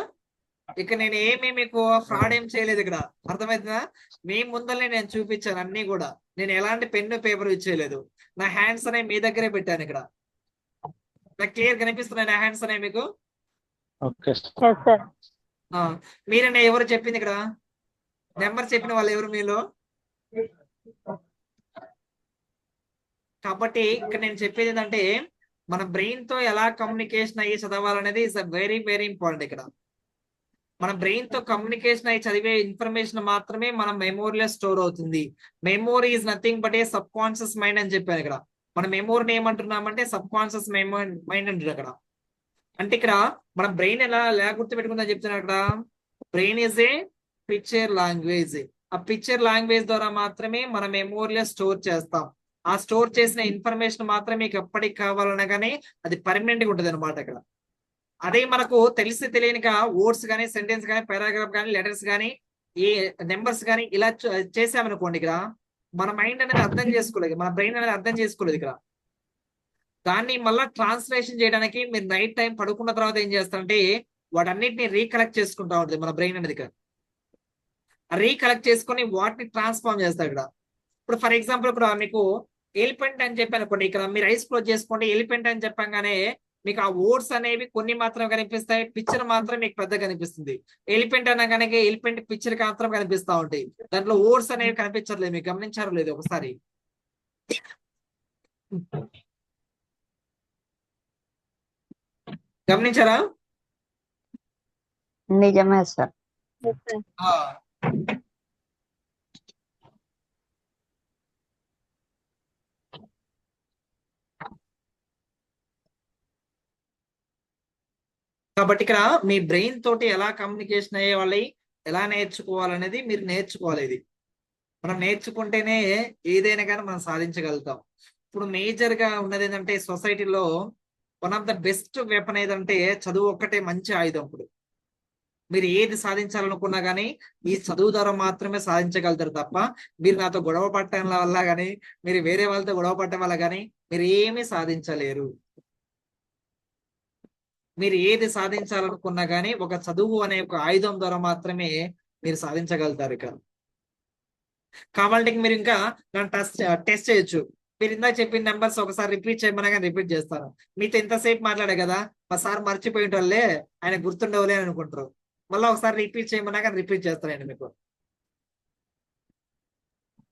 ఇక నేను ఏమి మీకు ఫ్రాడ్ ఏం చేయలేదు ఇక్కడ. అర్థమైందా? మీ ముందరనే నేను చూపించాను అన్ని కూడా. నేను ఎలాంటి పెన్ను పేపర్ ఇచ్చేయలేదు. నా హ్యాండ్స్ అనేవి మీ దగ్గరే పెట్టాను ఇక్కడ. నాకు క్లియర్ కనిపిస్తున్నాయి నా హ్యాండ్స్ అనేవి మీకు? Yes sir. మీరనే ఎవరు చెప్పింది ఇక్కడ? నెంబర్ చెప్పిన వాళ్ళు ఎవరు మీలో? కాబట్టి ఇక్కడ నేను చెప్పేది ఏంటంటే మన బ్రెయిన్ తో ఎలా కమ్యూనికేషన్ అయ్యి చదవాలనేది ఇస్ వెరీ ఇంపార్టెంట్. ఇక్కడ మన బ్రెయిన్ తో కమ్యూనికేషన్ అయ్యి చదివే ఇన్ఫర్మేషన్ మాత్రమే మన మెమోరీలో స్టోర్ అవుతుంది. Memory is nothing but A sub conscious mind అని చెప్పాను ఇక్కడ. మన మెమోరీని ఏమంటున్నామంటే సబ్ కాన్షియస్ మైండ్ అంటుంది అక్కడ. అంటే ఇక్కడ మన బ్రెయిన్ ఎలా గుర్తుపెట్టుకుందని చెప్తున్నా అక్కడ. Brain is a picture language. ఆ పిక్చర్ లాంగ్వేజ్ ద్వారా మాత్రమే మన మెమోరీలో స్టోర్ చేస్తాం. ఆ స్టోర్ చేసిన ఇన్ఫర్మేషన్ మాత్రం మీకు ఎప్పటికి కావాలనగానే అది పర్మనెంట్ గా ఉంటుంది అనమాట ఇక్కడ. అదే మనకు తెలిసి తెలియనిగా వర్డ్స్ కానీ, సెంటెన్స్ కానీ, పారాగ్రాఫ్ కానీ, లెటర్స్ కానీ, ఏ నెంబర్స్ కానీ ఇలా చేసామనుకోండి, ఇక్కడ మన మైండ్ అనేది అర్థం చేసుకోలేదు, మన బ్రెయిన్ అనేది అర్థం చేసుకోలేదు. ఇక్కడ దాన్ని మళ్ళీ ట్రాన్స్లేషన్ చేయడానికి మీరు నైట్ టైం పడుకున్న తర్వాత ఏం చేస్తారంటే వాటన్నిటిని రీకలెక్ట్ చేసుకుంటా ఉంటుంది మన బ్రెయిన్ అనేది. ఇక్కడ రీకలెక్ట్ చేసుకొని వాటిని ట్రాన్స్ఫార్మ్ చేస్తారు ఇక్కడ. ఇప్పుడు ఫర్ ఎగ్జాంపుల్ ఇక్కడ మీకు ఎలిఫెంట్ అని చెప్పి అనుకోండి. ఇక్కడ మీరు ఐస్ క్లోజ్ చేసుకోండి. ఎలిఫెంట్ అని చెప్పగానే మీకు ఆ వర్డ్స్ అనేవి కొన్ని మాత్రం కనిపిస్తాయి, పిక్చర్ మాత్రం మీకు పెద్ద కనిపిస్తుంది. ఎలిఫెంట్ అనగానే ఎలిఫెంట్ పిక్చర్ మాత్రం కనిపిస్తా ఉంటాయి, దాంట్లో వర్డ్స్ అనేవి కనిపించట్లేదు. మీకు గమనించారో లేదు ఒకసారి? గమనించారా? నిజమే సార్. కాబట్టి ఇక్కడ మీ బ్రెయిన్ తోటి ఎలా కమ్యూనికేషన్ అయ్యే వాళ్ళని ఎలా నేర్చుకోవాలనేది మీరు నేర్చుకోవాలి. ఇది మనం నేర్చుకుంటేనే ఏదైనా కానీ మనం సాధించగలుగుతాం. ఇప్పుడు మేజర్ గా ఉన్నది ఏంటంటే సొసైటీలో one of the best weapon ఏదంటే చదువు ఒక్కటే మంచి ఆయుధం. ఇప్పుడు మీరు ఏది సాధించాలనుకున్నా కానీ ఈ చదువు ద్వారా మాత్రమే సాధించగలుగుతారు తప్ప మీరు నాతో గొడవ పడటం వల్ల కానీ, మీరు వేరే వాళ్ళతో గొడవ పడటం వల్ల కానీ మీరు ఏమీ సాధించలేరు. మీరు ఏది సాధించాలనుకున్నా కానీ ఒక చదువు అనే ఒక ఆయుధం ద్వారా మాత్రమే మీరు సాధించగలుగుతారు ఇక్కడ. కావాలంటే మీరు ఇంకా నన్ను టెస్ట్ చేయొచ్చు. మీరు ఇందాక చెప్పిన నెంబర్స్ ఒకసారి రిపీట్ చేయమన్నా కానీ రిపీట్ చేస్తాను. మీతో ఇంతసేపు మాట్లాడే కదా, మా సార్ మర్చిపోయిన వాళ్ళే, ఆయన గుర్తుండవులే అని అనుకుంటారు. మళ్ళీ ఒకసారి రిపీట్ చేయమన్నా కానీ రిపీట్ చేస్తానండి మీకు.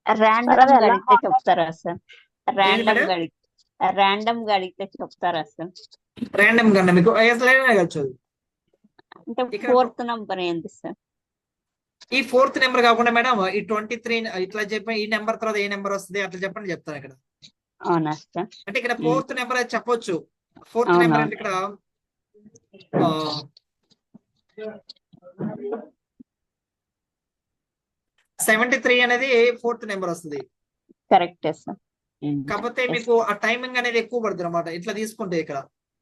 ర్యాండమ్ గా అడిగితే చెప్తారా సార్? మేడం? ర్యాండమ్ గా అడిగితే చెప్తారా సార్? ర్యాండమ్ గా మీకు అసలు అంటే ఇక్కడ 4th నంబర్ ఏంటి సార్? ఈ 4th నెంబర్ కాకుండా మేడం ఈ 23 ఇట్లా చెప్పి ఈ నెంబర్ తర్వాత ఏ నెంబర్ వస్తుంది అట్లా చెప్పండి చెప్తాను ఇక్కడ. అవునా సార్? అంటే ఇక్కడ 4th నెంబర్ అది చెప్పొచ్చు. 4th అవునా. నెంబర్ అంటే ఇక్కడ 73 అనేది 4th నెంబర్ వస్తుంది. కరెక్టే సార్. కాకపోతే మీకు ఆ టైమింగ్ అనేది ఎక్కువ పడుతుంది అనమాట. ఇట్లా తీసుకుంటే ఇక్కడ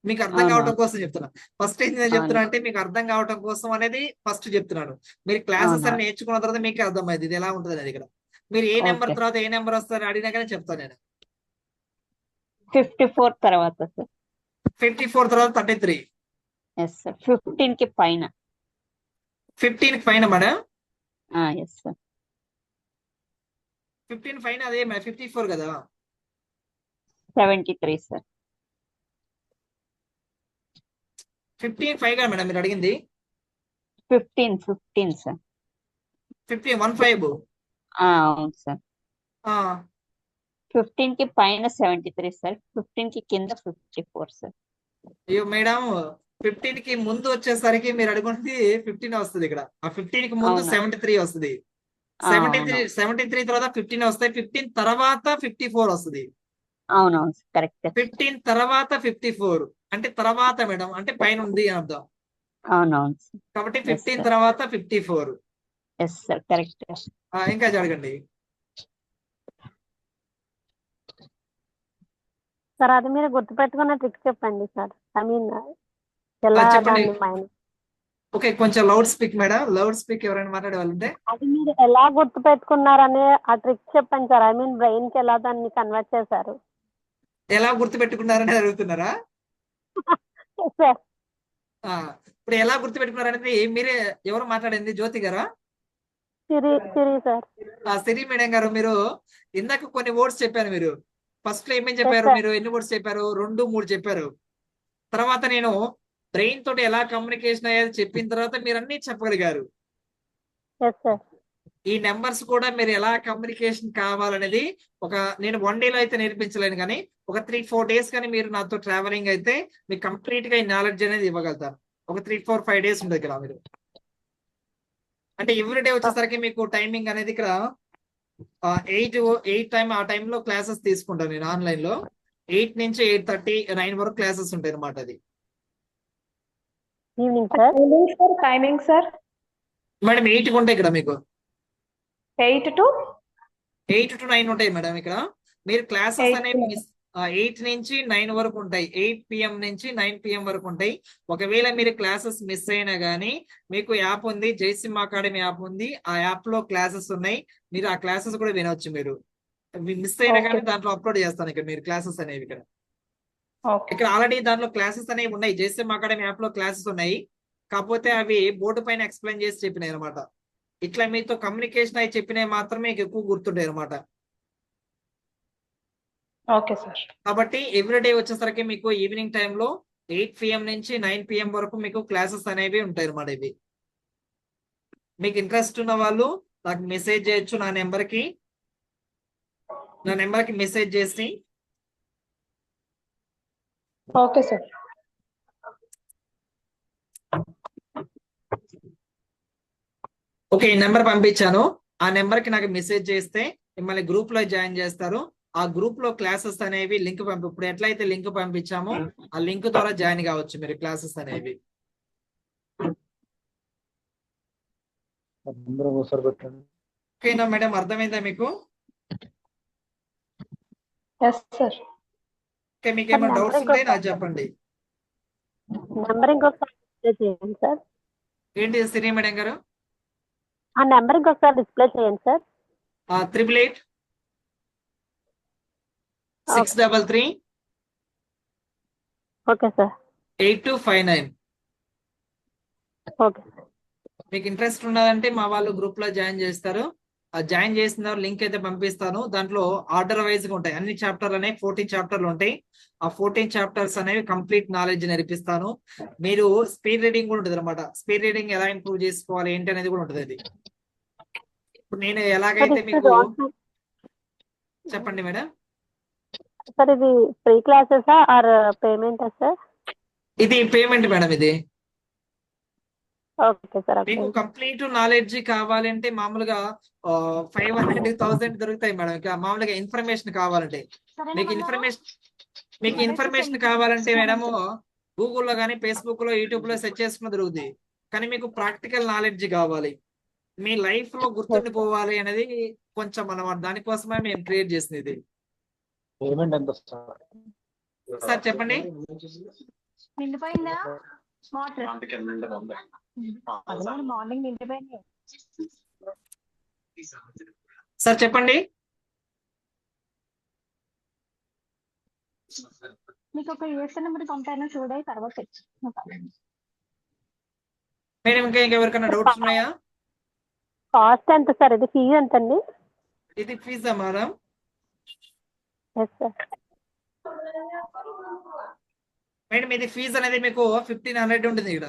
మీకు అర్థం అవునా. కావడం కోసం చెప్తున్నా. ఫస్ట్ ఏం చెప్తున్నా అంటే మీకు అర్థం కావడం కోసం అనేది ఫస్ట్ చెప్తున్నాను. మీరు క్లాసెస్ అవునా. అన్ని నేర్చుకున్న తర్వాత మీకు అర్థమైంది ఇది ఎలా ఉంటుంది అనేది. ఇక్కడ మీరు ఏ నెంబర్ ఓకే. తర్వాత ఏ నెంబర్ వస్తారని అడిగినా కానీ చెప్తాను నేను. 54 తర్వాత సార్. 54 తర్వాత 33. Yes sir. 15 కి పైన. 15 కి పైన మేడం. Yes sir. 15 పైన అదే మేడం 54 కదా. 73 సార్. 15 5 కదా మేడం మీరు అడిగింది. 15 సార్. 15 అవును సార్. 15 కి పైన 73 సార్. 15 కి కింద 54 సార్. అయ్యో మేడం 15 కి ముందు వచ్చేసరికి మీరు అడుగుంది 15 వస్తుంది ఇక్కడ. ఆ 15 కి ముందు అవునా. 73 వస్తుంది. 73 తర్వాత 15 వస్తాయి. 15 తర్వాత 54 వస్తుంది. అవునవును కరెక్ట్. 15 తర్వాత 54 అంటే తర్వాత మేడం అంటే పైన ఉంది అని అర్థం. అవునవును సార్. కాబట్టి Yes, 15 sir. తర్వాత 54. Yes sir correct. ఇంకా అడగండి. సార్ అది మీరు గుర్తుపెట్టుకున్న ట్రిక్ చెప్పండి సార్. ఐ మీన్ ఎలా చెప్పండి. దాన్ని మైండ్ ఓకే కొంచెం loud speak madam. Loud speak ఎవరైనా మాట్లాడే వాళ్ళు ఉంటే. అది మీరు ఎలా గుర్తుపెట్టుకున్నారనే ఆ ట్రిక్ చెప్పండి సార్. ఐ మీన్ బ్రెయిన్ కి ఎలా దాన్ని కన్వర్ట్ చేశారు ఎలా గుర్తు పెట్టుకున్నారని అడుగుతున్నారా? సార్? ఇప్పుడు ఎలా గుర్తు పెట్టుకున్నారు అనేది మీరే ఎవరు మాట్లాడింది? జ్యోతి గారా? సిరి సార్. సిరి మేడం గారు మీరు ఇందాక కొన్ని వర్డ్స్ చెప్పారు. మీరు ఫస్ట్ లో ఏమేమి చెప్పారు? sir. మీరు ఎన్ని వర్డ్స్ చెప్పారు? 2 3 చెప్పారు. తర్వాత నేను బ్రెయిన్ తోటి ఎలా కమ్యూనికేషన్ అయ్యేది చెప్పిన తర్వాత మీరు అన్ని చెప్పగలిగారు. Yes sir. ఈ నెంబర్స్ కూడా మీరు ఎలా కమ్యూనికేషన్ కావాలనేది నేను 1 డేలో అయితే నేర్పించలేను కానీ ఒక 3-4 డేస్ కానీ మీరు నాతో ట్రావెలింగ్ అయితే మీకు కంప్లీట్ గా ఈ నాలెడ్జ్ అనేది ఇవ్వగలుగుతారు. ఒక 3-4-5 డేస్ ఉంటుంది ఇక్కడ. మీరు అంటే ఎవ్రీ డే వచ్చేసరికి మీకు టైమింగ్ అనేది ఇక్కడ 8 టైం ఆ టైంలో క్లాసెస్ తీసుకుంటాను నేను ఆన్లైన్ లో. 8 నుంచి 8:30 9 వరకు క్లాసెస్ ఉంటాయి అనమాట. అది evening sir. Timing sir madam 8 ఉంటాయి ఇక్కడ మీకు. 8 to 8 to 9 ఉంటాయి మేడం ఇక్కడ. మీరు క్లాసెస్ 8 అనేవి 8 నుంచి 9 వరకు ఉంటాయి. 8 PM నుంచి 9 PM వరకు ఉంటాయి. ఒకవేళ మీరు క్లాసెస్ మిస్ అయినా కానీ మీకు యాప్ ఉంది, జైసిమ్ అకాడమీ యాప్ ఉంది. ఆ యాప్ లో క్లాసెస్ ఉన్నాయి. మీరు ఆ క్లాసెస్ కూడా వినవచ్చు. మీరు మిస్ అయినా కానీ దాంట్లో అప్లోడ్ చేస్తాను ఇక్కడ మీరు క్లాసెస్ అనేవి. ఇక్కడ ఆల్రెడీ దాంట్లో క్లాసెస్ అనేవి ఉన్నాయి. జైసిమ్ అకాడమీ యాప్ లో క్లాసెస్ ఉన్నాయి. కాకపోతే అవి బోర్డు పైన ఎక్స్ప్లెయిన్ చేసి చెప్పినాయి అనమాట. ఇట్లా మీతో కమ్యూనికేషన్ అయి చెప్పినవి మాత్రమే మీకు ఎక్కువ గుర్తుంటాయి అనమాట. Okay sir. కాబట్టి ఎవ్రీడే వచ్చేసరికి మీకు ఈవినింగ్ టైంలో 8 PM నుంచి 9 PM వరకు మీకు క్లాసెస్ అనేవి ఉంటాయి అనమాట. ఇవి మీకు ఇంట్రెస్ట్ ఉన్న వాళ్ళు నాకు మెసేజ్ చేయొచ్చు. నా నెంబర్కి మెసేజ్ చేసి. Okay sir. ఓకే ఈ నెంబర్ పంపించాను. ఆ నెంబర్ కి నాకు మెసేజ్ చేస్తే మిమ్మల్ని గ్రూప్ లో జాయిన్ చేస్తారు. ఆ గ్రూప్ లో క్లాసెస్ అనేవి లింక్ ఇప్పుడు ఎట్లయితే లింక్ పంపించామో ఆ లింక్ ద్వారా జాయిన్ కావచ్చు మీరు క్లాసెస్ అనేవి. ఓకేనా మేడం? అర్థమైందా మీకు? Yes sir. ఓకే మీకు ఏమైనా డౌట్స్ ఉంటే నాకు చెప్పండి. నెంబర్ ఇంకొకసారి డిస్ప్లే చేయండి సార్. ఏంటి సిరి మేడం గారు? ఆ నెంబర్ ఇంకొకసారి డిస్ప్లే చేయండి సార్. 888 633 okay sir. 8259. ఓకే మీకు ఇంట్రెస్ట్ ఉన్నదంటే మా వాళ్ళు గ్రూప్ లో జాయిన్ చేస్తారు. ఆ జాయిన్ చేసిన లింక్ అయితే పంపిస్తాను. దాంట్లో ఆర్డర్ వైజ్ గా ఉంటాయి అన్ని చాప్టర్లు అనేవి 14 చాప్టర్లు ఉంటాయి. ఆ 14 చాప్టర్స్ అనేవి కంప్లీట్ నాలెడ్జ్ నేర్పిస్తాను. మీరు స్పీడ్ రీడింగ్ కూడా ఉంటుంది అనమాట. స్పీడ్ రీడింగ్ ఎలా ఇంప్రూవ్ చేసుకోవాలి ఏంటి అనేది కూడా ఉంటుంది అది. ఇప్పుడు నేను సార్ ఎలాగైతే ఇది మీకు చెప్పండి మేడం. సార్ ఇది ఫ్రీ క్లాసెసా ఆర్ పేమెంటా సార్? ఇది పేమెంట్ మేడం. ఇది ఓకే సార్ ఓకే మీకు కంప్లీట్ నాలెడ్జ్ కావాలంటే మామూలుగా 500,000 దొరుకుతాయి మేడం. ఇక మామూలుగా ఇన్ఫర్మేషన్ కావాలంటే మీకు ఇన్ఫర్మేషన్ కావాలంటే మేడము గూగుల్లో కానీ ఫేస్బుక్ లో యూట్యూబ్ లో సెర్చ్ చేసుకున్న దొరుకుతుంది. కానీ మీకు ప్రాక్టికల్ నాలెడ్జ్ కావాలి, మీ లైఫ్ లో గుర్తుండిపోవాలి అనేది కొంచెం అన్నమాట. దానికోసమే మేము క్రియేట్ చేసింది ఇది. పేమెంట్ ఎంత సార్? సార్ చెప్పండి. నిండిపోయిందా వాటర్ మార్నింగ్ నిండిపోయింది. సార్ చెప్పండి. మీకు ఒక యూఎస్ఎన్ నెంబర్ పంపాను చూడే తర్వాత తెచ్చు. మేడం ఇంకా ఎవరికైనా డౌట్స్ ఉన్నాయా? కాస్ట్ ఎంత సార్? ఇది ఫీజు ఎంత అండి? ఇది ఫీజా మేడం? ఎస్ సార్. మేడం ఇది ఫీజు అనేది మీకు 1500 ఉంటుంది ఇక్కడ.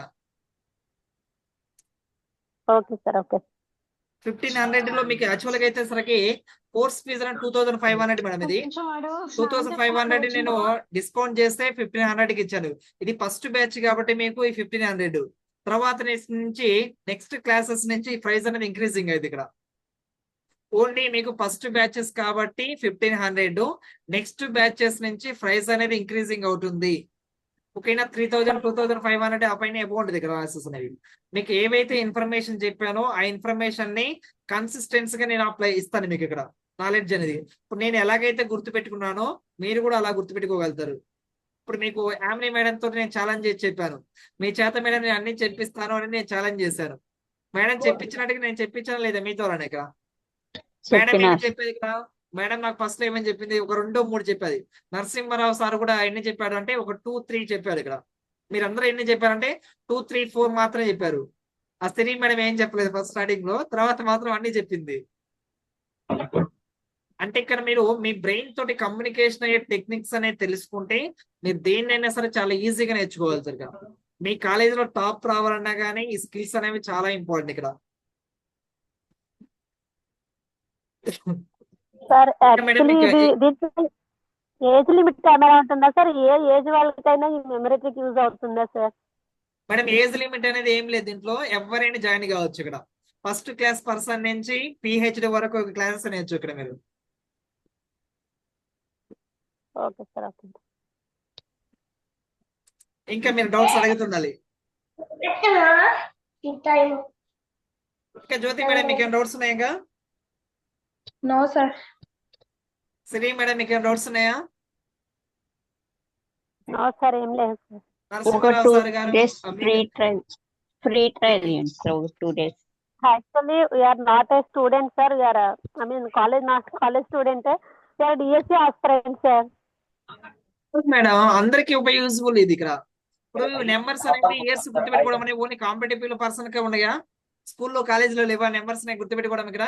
Okay sir okay. 1500 లో మీకు యాక్చువల్ గా అయితే సరికి కోర్స్ ఫీజు 2500 మేడం. ఇది 2500 నేను డిస్కౌంట్ చేస్తే 1500 కి ఇచ్చాను. ఇది ఫస్ట్ బ్యాచ్ కాబట్టి మీకు ఈ 1500. తర్వాత నుంచి నెక్స్ట్ క్లాసెస్ నుంచి ప్రైస్ అనేది ఇంక్రీజింగ్ అయింది ఇక్కడ. ఓన్లీ మీకు ఫస్ట్ బ్యాచెస్ కాబట్టి 1500. నెక్స్ట్ బ్యాచెస్ నుంచి ప్రైస్ అనేది ఇంక్రీజింగ్ అవుతుంది. ఓకేనా? 3000 2500 ఆ పైన అమౌంట్ దగ్గర క్లాసెస్ అనేవి. మీకు ఏవైతే ఇన్ఫర్మేషన్ చెప్పానో ఆ ఇన్ఫర్మేషన్ ని కన్సిస్టెన్సీ గా నేను అప్లై ఇస్తాను మీకు ఇక్కడ నాలెడ్జ్ అనేది. ఇప్పుడు నేను ఎలాగైతే గుర్తు పెట్టుకున్నానో మీరు కూడా అలా గుర్తు పెట్టుకోగలుగుతారు. ఇప్పుడు మీకు యామిని మేడం తో నేను ఛాలెంజ్ చేసి చెప్పాను, మీ చేత మేడం నేను అన్ని చెప్పిస్తాను అని నేను ఛాలెంజ్ చేశాను. మేడం చెప్పించినట్టుగా నేను చెప్పించాను లేదా మీతో ఇక్కడ? మేడం ఏమని చెప్పేది ఇక్కడ? మేడం నాకు ఫస్ట్ లో ఏమని చెప్పింది? ఒక 2 3 చెప్పేది. నరసింహారావు సార్ కూడా ఎన్ని చెప్పాడు అంటే ఒక 2 3 చెప్పారు ఇక్కడ. మీరందరూ ఎన్ని చెప్పారంటే 2 3 4 మాత్రమే చెప్పారు. ఆ సిరి మేడం ఏం చెప్పలేదు ఫస్ట్ స్టార్టింగ్ లో, తర్వాత మాత్రం అన్ని చెప్పింది. అంటే ఇక్కడ మీరు మీ బ్రెయిన్ తోటి కమ్యూనికేషన్ అయ్యే టెక్నిక్స్ అనేది తెలుసుకుంటే మీరు దేన్నైనా సరే చాలా ఈజీగా నేర్చుకోగలుగుతారు ఇక్కడ. మీ కాలేజీలో టాప్ రావాలన్నా కానీ ఈ స్కిల్స్ అనేవి చాలా ఇంపార్టెంట్ ఇక్కడ. సార్ యాక్చువల్లీ ఇది దీనికి ఏజ్ లిమిట్ ఏమైనా ఉంటుందా సార్? ఏ ఏజ్ వాళ్ళకైనా ఈ మెమరీ ట్రిక్ యూజ్ అవుతుందా సార్? మేడం ఏజ్ లిమిట్ అనేది ఏం లేదు దీంట్లో. ఎవరైనా జాయిన్ కావచ్చు ఇక్కడ. ఫస్ట్ క్లాస్ పర్సన్ నుంచి పిహెచ్డి వరకు క్లాసెస్ నేర్చు ఇక్కడ మీరు. Okay sir okay. ఇంకా మీరు డౌట్స్ అడుగుతుండాలి. ఇంకా జ్యోతి మేడం మీకు ఏమైనా డౌట్స్ ఉన్నాయా? ఇంకా నో సార్. శ్రీ మేడం మీకు ఏమైనా డౌట్స్ ఉన్నాయా? నో సార్ ఏం లేదు సార్. నరసింహారావు సార్ గారు ఫ్రీ ట్రయల్ ఇవ్వండి sir. 2 days. Actually, we are not a student, sir. We are, not college student. We are DSC aspirant, sir. Madam అందరికి ఉపయోగబుల్ ఇది ఇక్కడ. ఇప్పుడు నెంబర్స్ అనేవి ఇయర్స్ గుర్తుపెట్టుకోవడం అనేది ఓన్లీ కాంపిటేటివ్ పర్సన్ కే ఉన్నాయా? స్కూల్లో కాలేజీలో లేవా నెంబర్స్ గుర్తుపెట్టుకోవడం ఇక్కడ?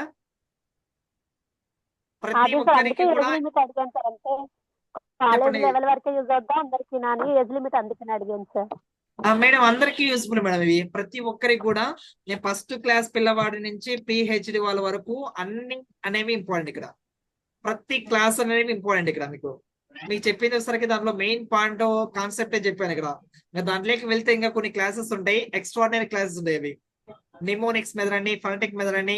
ప్రతి ఒక్కరికి కూడా అడిగాను సార్. అంటే కాలేజ్ లెవెల్ వరకే యూజ్ అవుతా అందరికి నాని ఏజ్ లిమిట్ అందుకని అడిగాను సార్. మేడం అందరికీ యూస్ఫుల్ మేడం ఇవి. ప్రతి ఒక్కరికి కూడా నేను ఫస్ట్ క్లాస్ పిల్లవాడి నుంచి పిహెచ్డి వాళ్ళ వరకు అన్ని అనేవి ఇంపార్టెంట్ ఇక్కడ. ప్రతి క్లాస్ అనేవి ఇంపార్టెంట్ ఇక్కడ. మీకు చెప్పింది వచ్చేసరికి దాంట్లో మెయిన్ పాయింట్ కాన్సెప్టే చెప్పాను ఇక్కడ. దాంట్లోకి వెళ్తే ఇంకా కొన్ని క్లాసెస్ ఉంటాయి, ఎక్స్ట్రాడినరీ క్లాసెస్ ఉంటాయి. అవి mnemonics method, ఫనటిక్ method,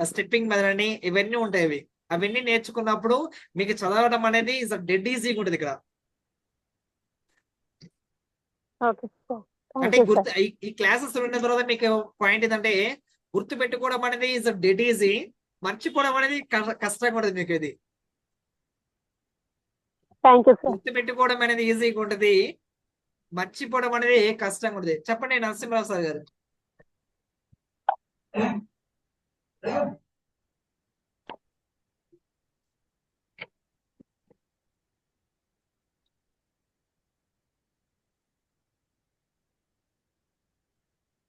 stepping method, ఇవన్నీ ఉంటాయి. అవన్నీ నేర్చుకున్నప్పుడు మీకు చదవడం అనేది డెడ్ ఈజీగా ఉంటుంది ఇక్కడ. అంటే ఈ క్లాసెస్ ఉన్న తర్వాత మీకు పాయింట్ ఏంటంటే గుర్తు పెట్టుకోవడం అనేది డెడ్ ఈజీ, మర్చిపోవడం అనేది కష్టంగా ఉంటుంది మీకు. ఇది గుర్తు పెట్టుకోవడం అనేది ఈజీగా ఉంటుంది, మర్చిపోవడం అనేది కష్టంగా ఉంటుంది. చెప్పండి నరసింహరావు సార్ గారు.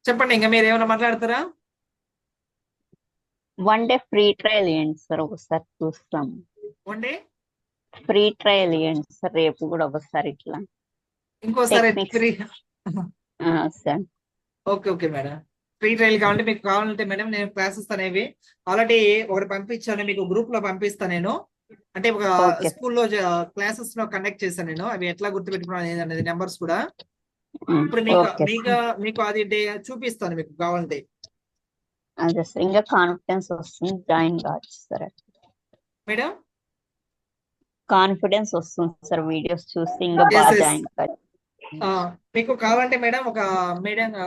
చెప్పండి, ఇంకా మీరు ఏమైనా మాట్లాడతారా? 1 డే ఫ్రీ ట్రయల్ ఇవ్వండి సార్, ఒకసారి చూస్తాం. ఓన్లీ ఫ్రీ ట్రయల్ ఇవ్వండి సార్, రేపు కూడా ఒకసారి ఇట్లా ఇంకోసారి techniques. Free. Sir okay okay madam, free trial కావాలంటే మీకు కావాలంటే మేడం నేను క్లాసెస్ అనేవి ఆల్రెడీ ఒకటి పంపించాను, మీకు గ్రూప్ లో పిస్తాను నేను. అంటే ఒక ఓకే స్కూల్లో క్లాసెస్ లో కండక్ట్ చేశాను నేను, అవి ఎట్లా గుర్తుపెట్టుకున్నాను అనేది నెంబర్స్ కూడా. ఇప్పుడు ఓకే మీకు సార్. మీకు అది చూపిస్తాను మీకు కావాలంటే. అదే సార్, ఇంకా కాన్ఫిడెన్స్ వస్తుంది, జాయిన్ కావచ్చు సార్. మేడం కాన్ఫిడెన్స్ వస్తుంది సార్, వీడియోస్ చూసి ఇంకా Yes, బాగా yes. జాయిన్ కావచ్చు. మీకు కావాలంటే మేడం ఒక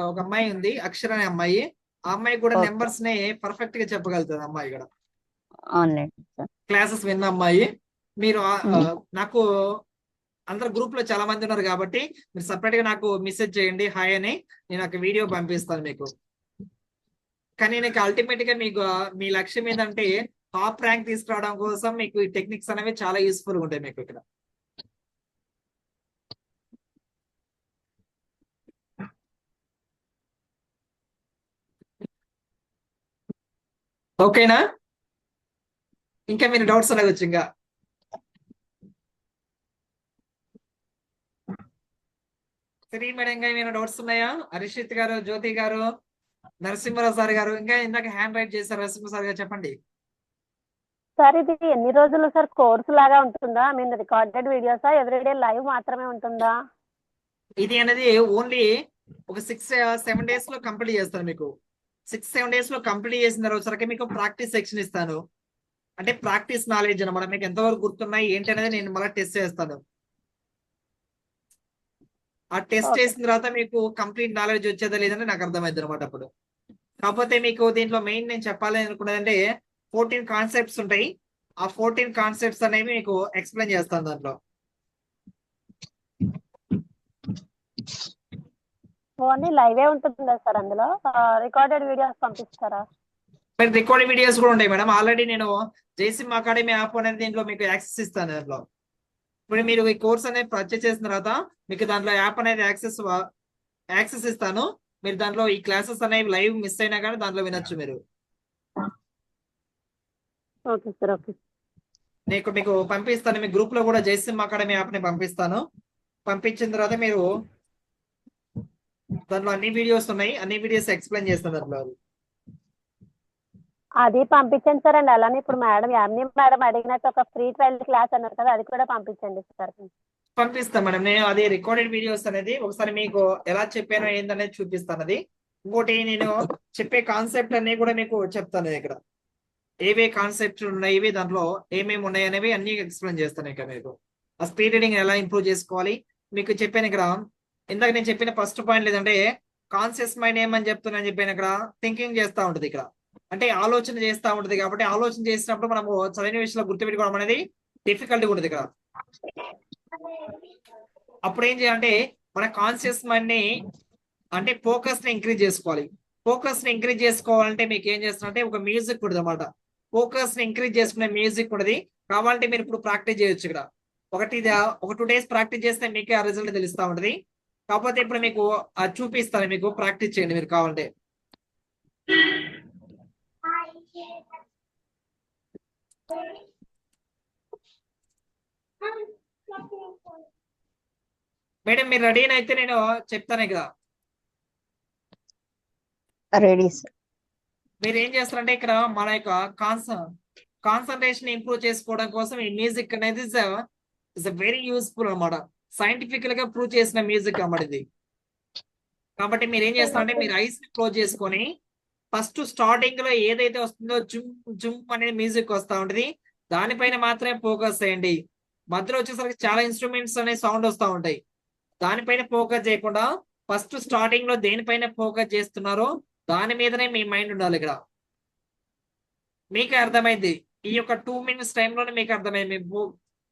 ఒక అమ్మాయి ఉంది, అక్షర అనే అమ్మాయి. ఆ అమ్మాయి కూడా ఓకే. నెంబర్స్ ని పర్ఫెక్ట్ గా చెప్పగలుగుతుంది అమ్మాయి కూడా, ఆన్లైన్ సార్. క్లాసెస్ విన్న అమ్మాయి. మీరు Hmm. నాకు అందరు గ్రూప్ లో చాలా మంది ఉన్నారు కాబట్టి మీరు సపరేట్ గా నాకు మెసేజ్ చేయండి హాయ్ అని, నేను ఒక వీడియో పంపిస్తాను మీకు. కానీ నీకు అల్టిమేట్ గా మీకు మీ లక్ష్యం ఏంటంటే టాప్ ర్యాంక్ తీసుకురావడం కోసం మీకు ఈ టెక్నిక్స్ అనేవి చాలా యూస్ఫుల్ గా ఉంటాయి మీకు ఇక్కడ. ఓకేనా? ఇంకా మీరు డౌట్స్ అడగచ్చు ఇంకా. సరే మేడం, ఇంకా ఏమైనా డౌట్స్ ఉన్నాయా? హరిషిత్ గారు, జ్యోతి గారు, నరసింహరావు సార్ గారు, ఇంకా ఇందాక హ్యాండ్ రైట్ చేశారు నరసింహ సార్ గారు, చెప్పండి. సార్ ఇది ఎన్ని రోజులు సార్ కోర్సు లాగా ఉంటుందా? ఐ మీన్ రికార్డెడ్ వీడియోసా, ఎవ్రీడే లైవ్ మాత్రమే ఉంటుందా? ఇది అనేది ఓన్లీ ఒక 6-7 డేస్ లో కంప్లీట్ చేస్తాను మీకు. 6-7 డేస్ లో కంప్లీట్ చేసిన తర్వాత మీకు ప్రాక్టీస్ సెక్షన్ ఇస్తాను. అంటే ప్రాక్టీస్ నాలెడ్జ్ అనమాట, మీకు ఎంతవరకు గుర్తున్నాయి ఏంటి అనేది నేను మళ్ళీ టెస్ట్ చేస్తాను. ఆ టెస్ట్ Okay. చేసిన తర్వాత మీకు కంప్లీట్ నాలెడ్జ్ వచ్చేదా లేదని నాకు అర్థమైంది అనమాట అప్పుడు. కాకపోతే మీకు దీంట్లో మెయిన్ నేను చెప్పాలి అనుకున్నదంటే 14 కాన్సెప్ట్స్ ఉంటాయి. ఆ 14 కాన్సెప్ట్స్ అనేవి మీకు ఎక్స్ప్లెయిన్ చేస్తాను దాంట్లో. ఓన్లీ లైవే ఉంటుందా సార్ అందులో? రికార్డెడ్ వీడియోస్ పంపిస్తారా? మరి రికార్డింగ్ వీడియోస్ కూడా ఉంటాయి మేడం. ఆల్రెడీ నేను జైసిమ్ అకాడమీ యాప్ అనేది దీంట్లో మీకు యాక్సెస్ ఇస్తాను. దాంట్లో ఇప్పుడు మీరు ఈ కోర్స్ అనేది పర్చేస్ చేసిన తర్వాత మీకు దాంట్లో యాప్ అనేది యాక్సెస్ ఇస్తాను. మీరు దాంట్లో ఈ క్లాసెస్ అనేవి లైవ్ మిస్ అయినా కానీ దాంట్లో వినొచ్చు మీరు. Okay sir, okay. మీకు పంపిస్తాను, మీ గ్రూప్ లో కూడా జైసిమ్ అకాడమీ యాప్ ని పంపిస్తాను. పంపించిన తర్వాత మీరు దాంట్లో అన్ని వీడియోస్ ఉన్నాయి, అన్ని వీడియోస్ ఎక్స్ప్లెయిన్ చేస్తాను దాంట్లో. అది పంపించండి సార్. అండి అలానే ఇప్పుడు మేడం యామిని మేడం అడిగినట్టు ఒక ఫ్రీ ట్రయల్ క్లాస్ అన్నారు కదా, అది కూడా పంపించండి సార్. పంపిస్తాను మేడం, నేను అది రికార్డెడ్ వీడియోస్ అనేది ఒకసారి మీకు ఎలా చెప్పానో ఏందనేది చూపిస్తాను. అది ఇంకోటి నేను చెప్పే కాన్సెప్ట్ అన్ని కూడా మీకు చెప్తాను. ఇక్కడ ఏవే కాన్సెప్ట్ ఉన్నాయి, దాంట్లో ఏమేమి ఉన్నాయి అనేవి అన్ని ఎక్స్ప్లెయిన్ చేస్తాను. ఇక్కడ మీకు ఆ స్పీడ్ రీడింగ్ ఎలా ఇంప్రూవ్ చేసుకోవాలి మీకు చెప్పాను. ఇక్కడ ఇందాక నేను చెప్పిన ఫస్ట్ పాయింట్ లేదంటే కాన్షియస్ మైండ్ ఏమని చెప్తున్నాను చెప్పాను. ఇక్కడ థింకింగ్ చేస్తూ ఉంటుంది, ఇక్కడ అంటే ఆలోచన చేస్తూ ఉంటుంది. కాబట్టి ఆలోచన చేసినప్పుడు మనము చదివిన విషయంలో గుర్తుపెట్టుకోవడం అనేది డిఫికల్ట్గా ఉంటుంది. ఇక్కడ అప్పుడు ఏం చేయాలంటే మన కాన్షియస్ మైండ్ ని అంటే ఫోకస్ ని ఇంక్రీజ్ చేసుకోవాలి. ఫోకస్ ని ఇంక్రీజ్ చేసుకోవాలంటే మీకు ఏం చేస్తారంటే ఒక మ్యూజిక్ ఉంటుంది అనమాట. ఫోకస్ ని ఇంక్రీజ్ చేసుకునే మ్యూజిక్ ఉంటుంది. కావాలంటే మీరు ఇప్పుడు ప్రాక్టీస్ చేయొచ్చు. ఇక్కడ ఒక 2 days ప్రాక్టీస్ చేస్తే మీకే ఆ రిజల్ట్ తెలుస్తూ ఉంటుంది. కాకపోతే ఇప్పుడు మీకు చూపిస్తాను, మీకు ప్రాక్టీస్ చేయండి మీరు కావాలంటే. మేడం మీరు రెడీ అయితే నేను చెప్తాను. ఇక్కడ రెడీ సార్. మీరు ఏం చేస్తారంటే ఇక్కడ మన యొక్క కాన్సన్ట్రేషన్ ఇంప్రూవ్ చేసుకోవడం కోసం ఈ మ్యూజిక్ అనేది ఇస్ వెరీ యూస్ఫుల్ అనమాట. సైంటిఫికల్ గా ప్రూవ్ చేసిన మ్యూజిక్ అన్నమాట ఇది. కాబట్టి మీరు ఏం చేస్తారంటే మీరు ఐస్ ని క్లోజ్ చేసుకొని ఫస్ట్ స్టార్టింగ్ లో ఏదైతే వస్తుందో జుమ్ జుమ్ అనే మ్యూజిక్ వస్తూ ఉంటుంది, దానిపైన మాత్రమే ఫోకస్ చేయండి. మధ్యలో వచ్చేసరికి చాలా ఇన్స్ట్రుమెంట్స్ అనే సౌండ్ వస్తూ ఉంటాయి, దానిపైన ఫోకస్ చేయకుండా ఫస్ట్ స్టార్టింగ్ లో దేనిపైన ఫోకస్ చేస్తున్నారో దాని మీదనే మీ మైండ్ ఉండాలి. ఇక్కడ మీకే అర్థమైంది. ఈ యొక్క 2 minutes టైంలోనే మీకు అర్థమైంది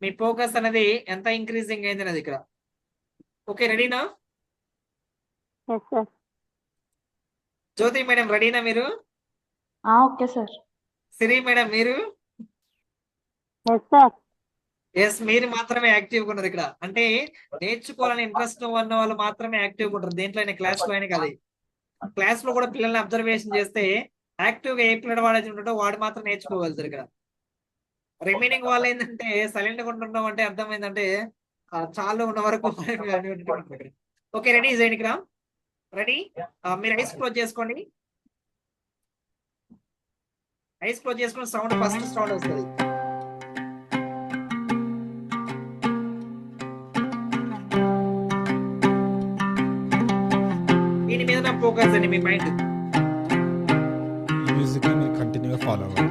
మీ ఫోకస్ అనేది ఎంత ఇంక్రీజింగ్ అయింది అనేది ఇక్కడ. ఓకే, రెడీనా? జ్యోతి మేడం రెడీనా మీరు? Okay sir. సిరి మేడం మీరు? ఎస్, మీరు మాత్రమే యాక్టివ్గా ఉన్నారు ఇక్కడ. అంటే నేర్చుకోవాలని ఇంట్రెస్ట్ ఉన్న వాళ్ళు మాత్రమే యాక్టివ్గా ఉంటారు దేంట్లో అయినా, క్లాస్ లో అయినా. కాదు క్లాస్ లో కూడా పిల్లల్ని అబ్జర్వేషన్ చేస్తే యాక్టివ్ గా ఏ పిల్లడు వాడేది ఉంటాడో వాడు మాత్రం నేర్చుకోగలుగుతారు ఇక్కడ. రిమైనింగ్ వాళ్ళు ఏంటంటే సైలెంట్ గా ఉంటుండడం అంటే అర్థం ఏంటంటే చాలా ఉన్న వరకు. ఓకే, రెడీ జైనిక్ రామ్, రెడీ. మీరు ఐస్ క్లోజ్ చేసుకోండి, ఐస్ క్లోజ్ చేసుకుని సౌండ్ ఫస్ట్ సౌండ్ వస్తుంది. దీని మీద నా ఫోకస్ అండి, మీ మైండ్. ఈ మ్యూజిక్ ని కంటిన్యూగా ఫాలో అవ్వాలి.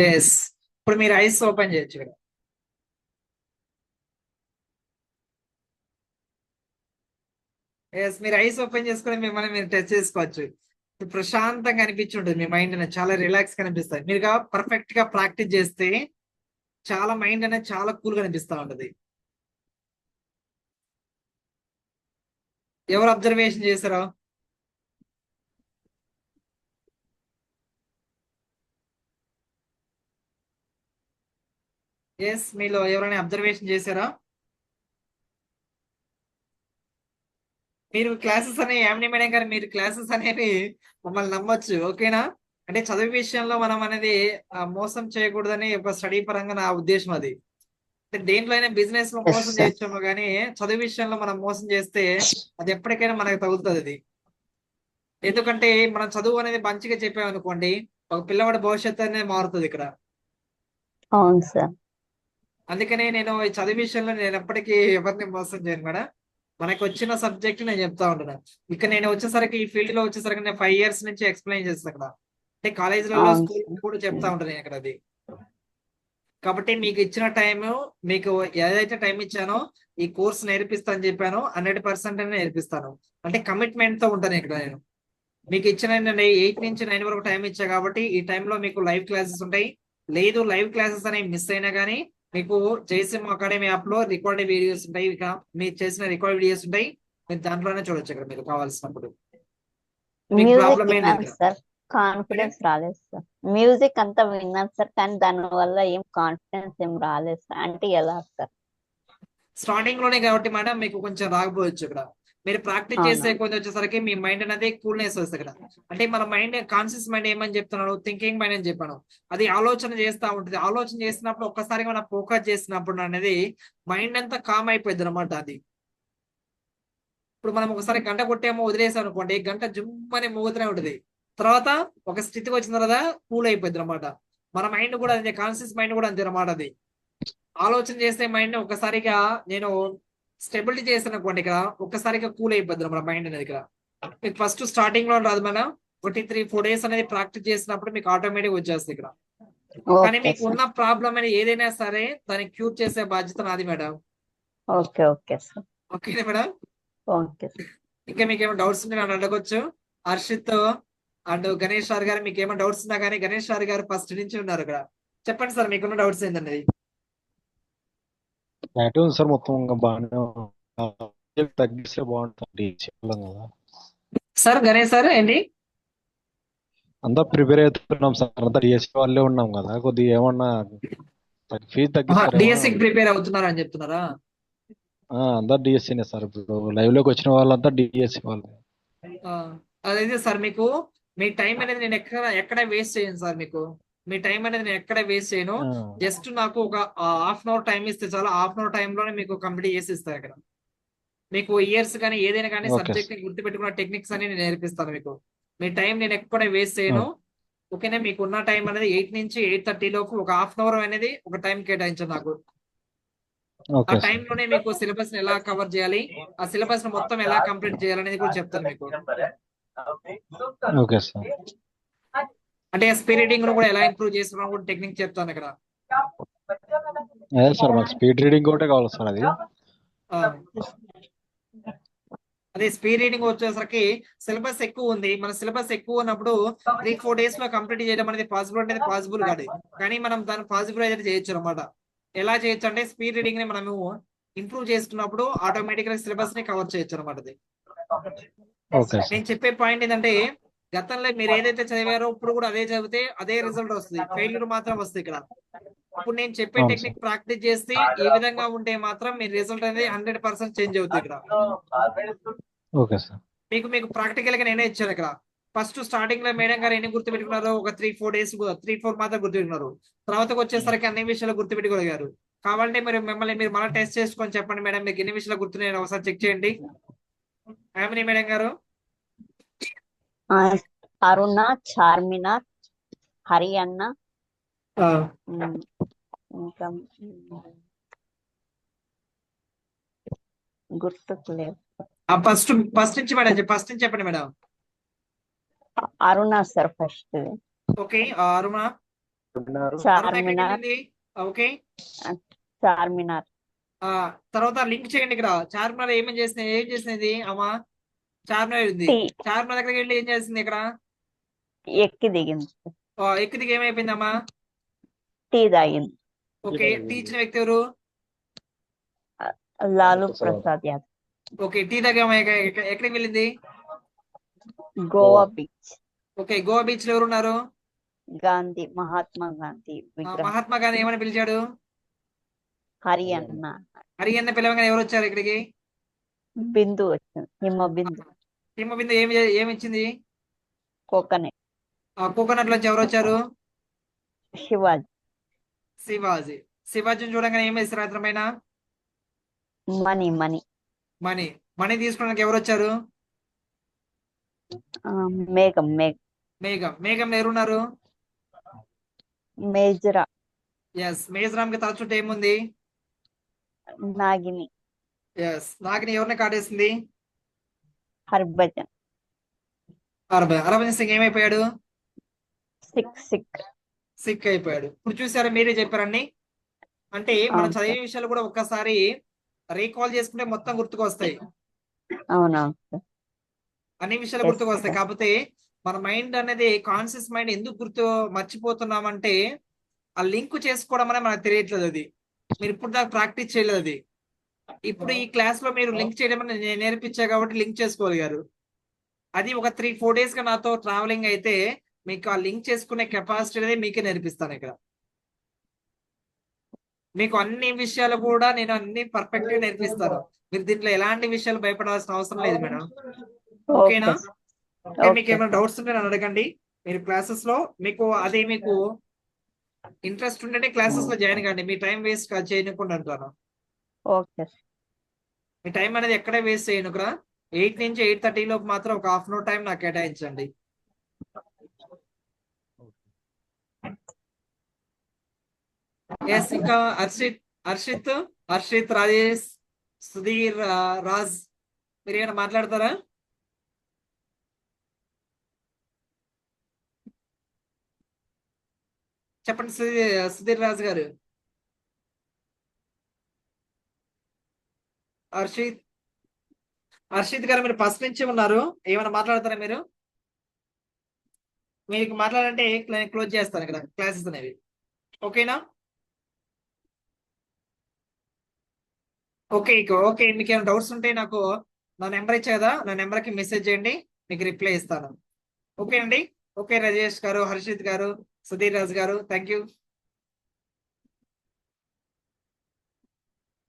ఎస్. ఇప్పుడు మీరు ఐస్ ఓపెన్ చేయొచ్చు ఇక్కడ. ఎస్, మీరు ఐస్ ఓపెన్ చేసుకుని మిమ్మల్ని మీరు టెస్ట్ చేసుకోవచ్చు. ఇప్పుడు ప్రశాంతంగా అనిపించుంటుంది, మీ మైండ్ అనేది చాలా రిలాక్స్ గా అనిపిస్తుంది. మీరు పర్ఫెక్ట్ గా ప్రాక్టీస్ చేస్తే చాలా మైండ్ అనేది చాలా కూల్ గా అనిపిస్తా ఉంటది. ఎవరు అబ్జర్వేషన్ చేశారో? ఎస్, మీలో ఎవరైనా అబ్జర్వేషన్ చేశారా? మీరు క్లాసెస్ అనేవి యామిని మేడం గారు, మీరు క్లాసెస్ అనేవి మమ్మల్ని నమ్మొచ్చు, ఓకేనా? అంటే చదువు విషయంలో మనం అనేది మోసం చేయకూడదని ఒక స్టడీ పరంగా నా ఉద్దేశం అది. అంటే దేంట్లో అయినా బిజినెస్ లో Yes, మోసం sir. చేయొచ్చేమో కానీ చదువు విషయంలో మనం మోసం చేస్తే అది ఎప్పటికైనా మనకు తగులుతుంది అది. ఎందుకంటే మనం చదువు అనేది మంచిగా చెప్పామనుకోండి, ఒక పిల్లవాడి భవిష్యత్తు అనేది మారుతుంది ఇక్కడ. అవును సార్. అందుకనే నేను ఈ చదువు విషయంలో నేను ఎప్పటికీ ఎవరిని మోసం చేయను మేడం. మనకు వచ్చిన సబ్జెక్ట్ నేను చెప్తా ఉంటున్నాను. ఇక నేను వచ్చేసరికి ఈ ఫీల్డ్ లో వచ్చేసరికి నేను 5 years నుంచి ఎక్స్ప్లెయిన్ చేస్తాను అక్కడ. అంటే కాలేజీలలో అవును స్కూల్ కూడా చెప్తా ఉంటాను నేను అక్కడ అది. కాబట్టి మీకు ఇచ్చిన టైం, మీకు ఏదైతే టైం ఇచ్చానో ఈ కోర్స్ నేర్పిస్తాను చెప్పాను 100% నేర్పిస్తాను. అంటే కమిట్మెంట్ తో ఉంటాను ఇక్కడ నేను. మీకు ఇచ్చిన 8 నుంచి 9 వరకు టైం ఇచ్చా కాబట్టి ఈ టైంలో మీకు లైవ్ క్లాసెస్ ఉంటాయి. లేదు లైవ్ క్లాసెస్ అనేవి మిస్ అయినా కానీ మీకు జయసింహ అకాడమీ యాప్ లో రికార్డెడ్ వీడియోస్ ఉంటాయి. ఇక మీరు చేసిన రికార్డ్ వీడియోస్ ఉంటాయి, మీరు దాంట్లోనే చూడొచ్చు ఇక్కడ మీరు కావాల్సినప్పుడు. మీకు మ్యూజిక్ ప్రాబ్లం ఏం విన్నాను లేదు. సార్, కాన్ఫిడెన్స్ రాలేదు సార్. మ్యూజిక్ అంతా విన్నాను సార్, కానీ దాని వల్ల ఏం కాన్ఫిడెన్స్ ఏం రాలేదు సార్. అంటే ఎలా సార్? స్టార్టింగ్ లోనే కాబట్టి మేడం మీకు కొంచెం రాకపోవచ్చు ఇక్కడ. మీరు ప్రాక్టీస్ చేసే అవునా? కొంచెం వచ్చేసరికి మీ మైండ్ అనేది కూల్నెస్ వస్తుంది ఇక్కడ. అంటే మన మైండ్ కాన్షియస్ మైండ్ ఏమని చెప్తున్నాను, థింకింగ్ మైండ్ అని చెప్పాను. అది ఆలోచన చేస్తూ ఉంటుంది. ఆలోచన చేసినప్పుడు ఒక్కసారిగా మనం ఫోకస్ చేసినప్పుడు అనేది మైండ్ అంతా కామ్ అయిపోయింది అనమాట. అది ఇప్పుడు మనం ఒకసారి గంట కొట్టేమో వదిలేసాం అనుకోండి, గంట జుమ్మని మోగుతూనే ఉంటుంది. తర్వాత ఒక స్థితికి వచ్చిన తర్వాత కూల్ అయిపోయింది అనమాట. మన మైండ్ కూడా అంతే, కాన్షియస్ మైండ్ కూడా అంతే అనమాట. అది ఆలోచన చేసే మైండ్ ఒక్కసారిగా నేను స్టెబిలిటీ చేస్తాను అనుకోండి, ఇక్కడ ఒక్కసారిగా కూల్ అయిపోద్ది మన మైండ్ అనేది. ఇక్కడ మీకు ఫస్ట్ స్టార్టింగ్ లో రాదు మేడం, 3-4 days అనేది ప్రాక్టీస్ చేసినప్పుడు మీకు ఆటోమేటిక్ వచ్చేస్తుంది ఇక్కడ. కానీ ఓకే మీకు సార్. ఉన్న ప్రాబ్లం అనేది ఏదైనా సరే దాన్ని క్యూర్ చేసే బాధ్యత నాది మేడం. Okay okay sir. ఓకేనా మేడం? Okay sir. ఇంకా మీకు ఏమైనా డౌట్స్ ఉంటే నన్ను అడగొచ్చు. హర్షిత్ అండ్ గణేష్ సార్ గారు మీకు ఏమైనా డౌట్స్ ఉన్నా కానీ, గణేష్ సార్ గారు ఫస్ట్ నుంచి ఉన్నారు ఇక్కడ. చెప్పండి సార్, మీకున్న డౌట్స్ ఏంటండి? యాక్టివ్ ఉంది సార్, మొత్తం ఇంకా బాగానే తగ్గిస్తే బాగుంటుంది చెప్పలేం కదా. సార్ గణేష్ సార్ ఏంటి? అంతా ప్రిపేర్ అవుతున్నాం సార్, అంతా డిఎస్సి వాళ్ళే ఉన్నాం కదా, కొద్దిగా ఏమన్నా ఫీజు తగ్గిస్తారేమో. డిఎస్సి ప్రిపేర్ అవుతున్నారా అని చెప్తున్నారా? అందరు డిఎస్సీనే సార్. ఇప్పుడు లైవ్ లోకి వచ్చిన వాళ్ళంతా డిఎస్సి వాళ్ళు. అదైతే సార్ మీకు మీ టైం అనేది నేను ఎక్కడ వేస్ట్ చేయను సార్. మీకు మీ టైం అనేది నేను ఎక్కడ వేస్ట్ చేయను. జస్ట్ నాకు ఒక ½ hour టైం ఇస్తే చాలా, ½ hour టైంలోనే మీకు కంప్లీట్ చేసి ఇస్తాను ఇక్కడ. మీకు ఇయర్స్ కానీ ఏదైనా కానీ Okay. సబ్జెక్ట్ ని గుర్తుపెట్టుకున్న టెక్నిక్స్ అని నేను నేర్పిస్తాను మీకు. మీ టైం నేను ఎక్కడ వేస్ట్ చేయను. ఓకేనా? మీకు ఉన్న టైం అనేది 8 నుంచి 8:30 లోపు ఒక ½ hour అనేది ఒక టైం కేటాయించండి నాకు. ఆ ఓకే సార్. టైంలోనే మీకు సిలబస్ ని ఎలా కవర్ చేయాలి, ఆ సిలబస్ ని మొత్తం ఎలా కంప్లీట్ చేయాలనేది కూడా చెప్తాను మీకు. Okay sir. అంటే స్పీడ్ రీడింగ్ ను కూడా ఎలా ఇంప్రూవ్ చేస్తున్నాం కూడా టెక్నిక్ చెప్తాను ఇక్కడ. అదే సార్, మాకు స్పీడ్ రీడింగ్ ఒకటే కావాలి సార్. అది ఆ, అదే స్పీడ్ రీడింగ్ వచ్చేసరికి సిలబస్ ఎక్కువ ఉంది. మన సిలబస్ ఎక్కువ ఉన్నప్పుడు 3-4 days లో కంప్లీట్ చేయడం అనేది పాసిబుల్ కాదు. కానీ మనం దాన్ని పాసిబుల్ అయితే చేయొచ్చు అనమాట. ఎలా చేయొచ్చు అంటే స్పీడ్ రీడింగ్ ని మనము ఇంప్రూవ్ చేసుకున్నప్పుడు ఆటోమేటిక్ గా సిలబస్ ని కవర్ చేయొచ్చు అనమాట. అది ఓకే సార్. నేను చెప్పే పాయింట్ ఏంటంటే, గతంలో మీరు ఏదైతే చదివారో ఇప్పుడు కూడా అదే చదివితే అదే రిజల్ట్ వస్తుంది, ఫెయిల్యూర్ మాత్రం వస్తుంది ఇక్కడ. ఇప్పుడు నేను చెప్పే అవును టెక్నిక్ ప్రాక్టీస్ చేస్తే ఈ విధంగా ఉంటే మాత్రం మీ రిజల్ట్ అనేది 100% చేంజ్ అవుతుంది ఇక్కడ. Okay sir. మీకు ప్రాక్టికల్ గా నేనే ఇచ్చాను ఇక్కడ. ఫస్ట్ స్టార్టింగ్ లో మేడం గారు ఎన్ని గుర్తుపెట్టుకున్నారు, ఒక 3-4 days 3-4 మాత్రం గుర్తుపెట్టుకున్నారు. తర్వాతకు వచ్చేసరికి అన్ని విషయాలు గుర్తుపెట్టుకోగలిగారు. కావాలంటే మీరు మీరు మళ్ళీ టెస్ట్ చేసుకొని చెప్పండి మేడం, మీకు ఎన్ని విషయాలు గుర్తున్నాయో ఒకసారి చెక్ చేయండి. యామిని మేడం గారు. అరుణ, చార్మిన, హరి అన్న, ఇంకా గుర్తుకు లేదు. ఫస్ట్ నుంచి మేడం, ఫస్ట్ నుంచి చెప్పండి మేడం. అరుణ సార్ ఫస్ట్. ఓకే, అరుణ. అరుణ ఎక్కడికి చార్మినార్ వెళ్ళింది? ఓకే. చార్మినార్ తర్వాత లింక్ చేయండి ఇక్కడ. చార్మినార్ ఏం చేసినది అమ్మా? చార్మినార్ ఉంది. టీ చార్మినార్ దగ్గరికి వెళ్ళి ఏం చేసింది ఇక్కడ? ఎక్కి దిగింది ఎక్కి దిగి ఏమైపోయిందమ్మా? టీ తాగింది ఓకే. టీ ఇచ్చిన వ్యక్తి ఎవరు? లాలూ ప్రసాద్ యాదవ్ ఓకే. టీ దగ్గర ఎక్కడికి వెళ్ళింది? Goa beach okay. Goa beach లో ఎవరు ఉన్నారు? గాంధీ మహాత్మా గాంధీ విగ్రహం మహాత్మా గాంధీ ఏమని పిలిచాడు? హరియన్న హరి అన్న పిలవగానే ఎవరు వచ్చారు ఇక్కడికి? బిందు వచ్చింది హిమ బిందు హిమ బిందు ఏమి ఇచ్చింది? కోకోనట్ కోకోనట్ నుంచి ఎవరు వచ్చారు? శివాజీ శివాజీని చూడగానే ఏం వేస్తారు అతనమైన? మనీ మనీ మనీ తీసుకోవడానికి ఎవరు వచ్చారు? మేఘం మేఘం ఎవరున్నారు? మేజరా ఎస్. మేజరామ్ కి తల చుట్టూ ఏముంది? నాగిని ఎస్. నాగిని ఎవరిని కాటేసింది? హర్భజన్ హర్భజన్ సింగ్ ఏమైపోయాడు? సిక్ అయిపోయాడు. ఇప్పుడు చూసారా, మీరే చెప్పారండి. అంటే మనం అవును చదివే సార్ విషయాలు కూడా ఒక్కసారి రీకాల్ చేసుకుంటే మొత్తం గుర్తుకు వస్తాయి. అవునవును సార్ అన్ని విషయాలు ఎస్ గుర్తుకు వస్తాయి. సార్ కాకపోతే మన మైండ్ అనేది కాన్షియస్ మైండ్ ఎందుకు మర్చిపోతున్నామంటే ఆ లింక్ చేసుకోవడం అనేది మనకు తెలియట్లేదు. అది మీరు ఇప్పుడు దాకా ప్రాక్టీస్ చేయలేదు. అది ఇప్పుడు ఈ క్లాస్ లో మీరు లింక్ చేయడం అనేది నేను నేర్పించా కాబట్టి లింక్ చేసుకోగలిగారు. అది ఒక 3-4 days గా నాతో ట్రావెలింగ్ అయితే మీకు ఆ లింక్ చేసుకునే కెపాసిటీ అనేది మీకే నేర్పిస్తాను. ఇక్కడ మీకు అన్ని విషయాలు కూడా నేను అన్ని పర్ఫెక్ట్ గా నేర్పిస్తాను. మీరు దీంట్లో ఎలాంటి విషయాలు భయపడాల్సిన అవసరం లేదు మేడం. ఓకే ఓకేనా? ఓకే. మీకు ఓకే ఏమైనా డౌట్స్ ఉంటే నన్ను అడగండి. మీరు క్లాసెస్ లో మీకు ఇంట్రెస్ట్ ఉంటే క్లాసెస్ లో జాయిన్ కండి. మీ టైం వేస్ట్ చేయకుండా అంటాను. ఓకే మీ టైం అనేది ఎక్కడే వేస్ట్ చేయను. 8 నుంచి 8:30 లోపు మాత్రం ఒక హాఫ్ అన్ అవర్ టైం నాకు కేటాయించండి. ఎస్. ఇంకా హర్షిత్ రాజేష్ సుధీర్ రాజ్ మీరు ఏమైనా మాట్లాడతారా? చెప్పండి సుధీర్ రాజ్ గారు. హర్షిత్ గారు మీరు ఫస్ట్ నుంచి ఉన్నారు. ఏమైనా మాట్లాడతారా మీరు? మీకు మాట్లాడంటే క్లోజ్ చేస్తాను ఇక్కడ క్లాసెస్ అనేవి. ఓకేనా? ఓకే. మీకు ఏమైనా డౌట్స్ ఉంటే నాకు నా నెంబర్ ఇచ్చా కదా, నా నెంబర్కి మెసేజ్ చేయండి, మీకు రిప్లై ఇస్తాను. ఓకే అండి. ఓకే రాజేష్ గారు, హర్షిత్ గారు, సుధీర్ రాజ్ గారు, థ్యాంక్ యూ.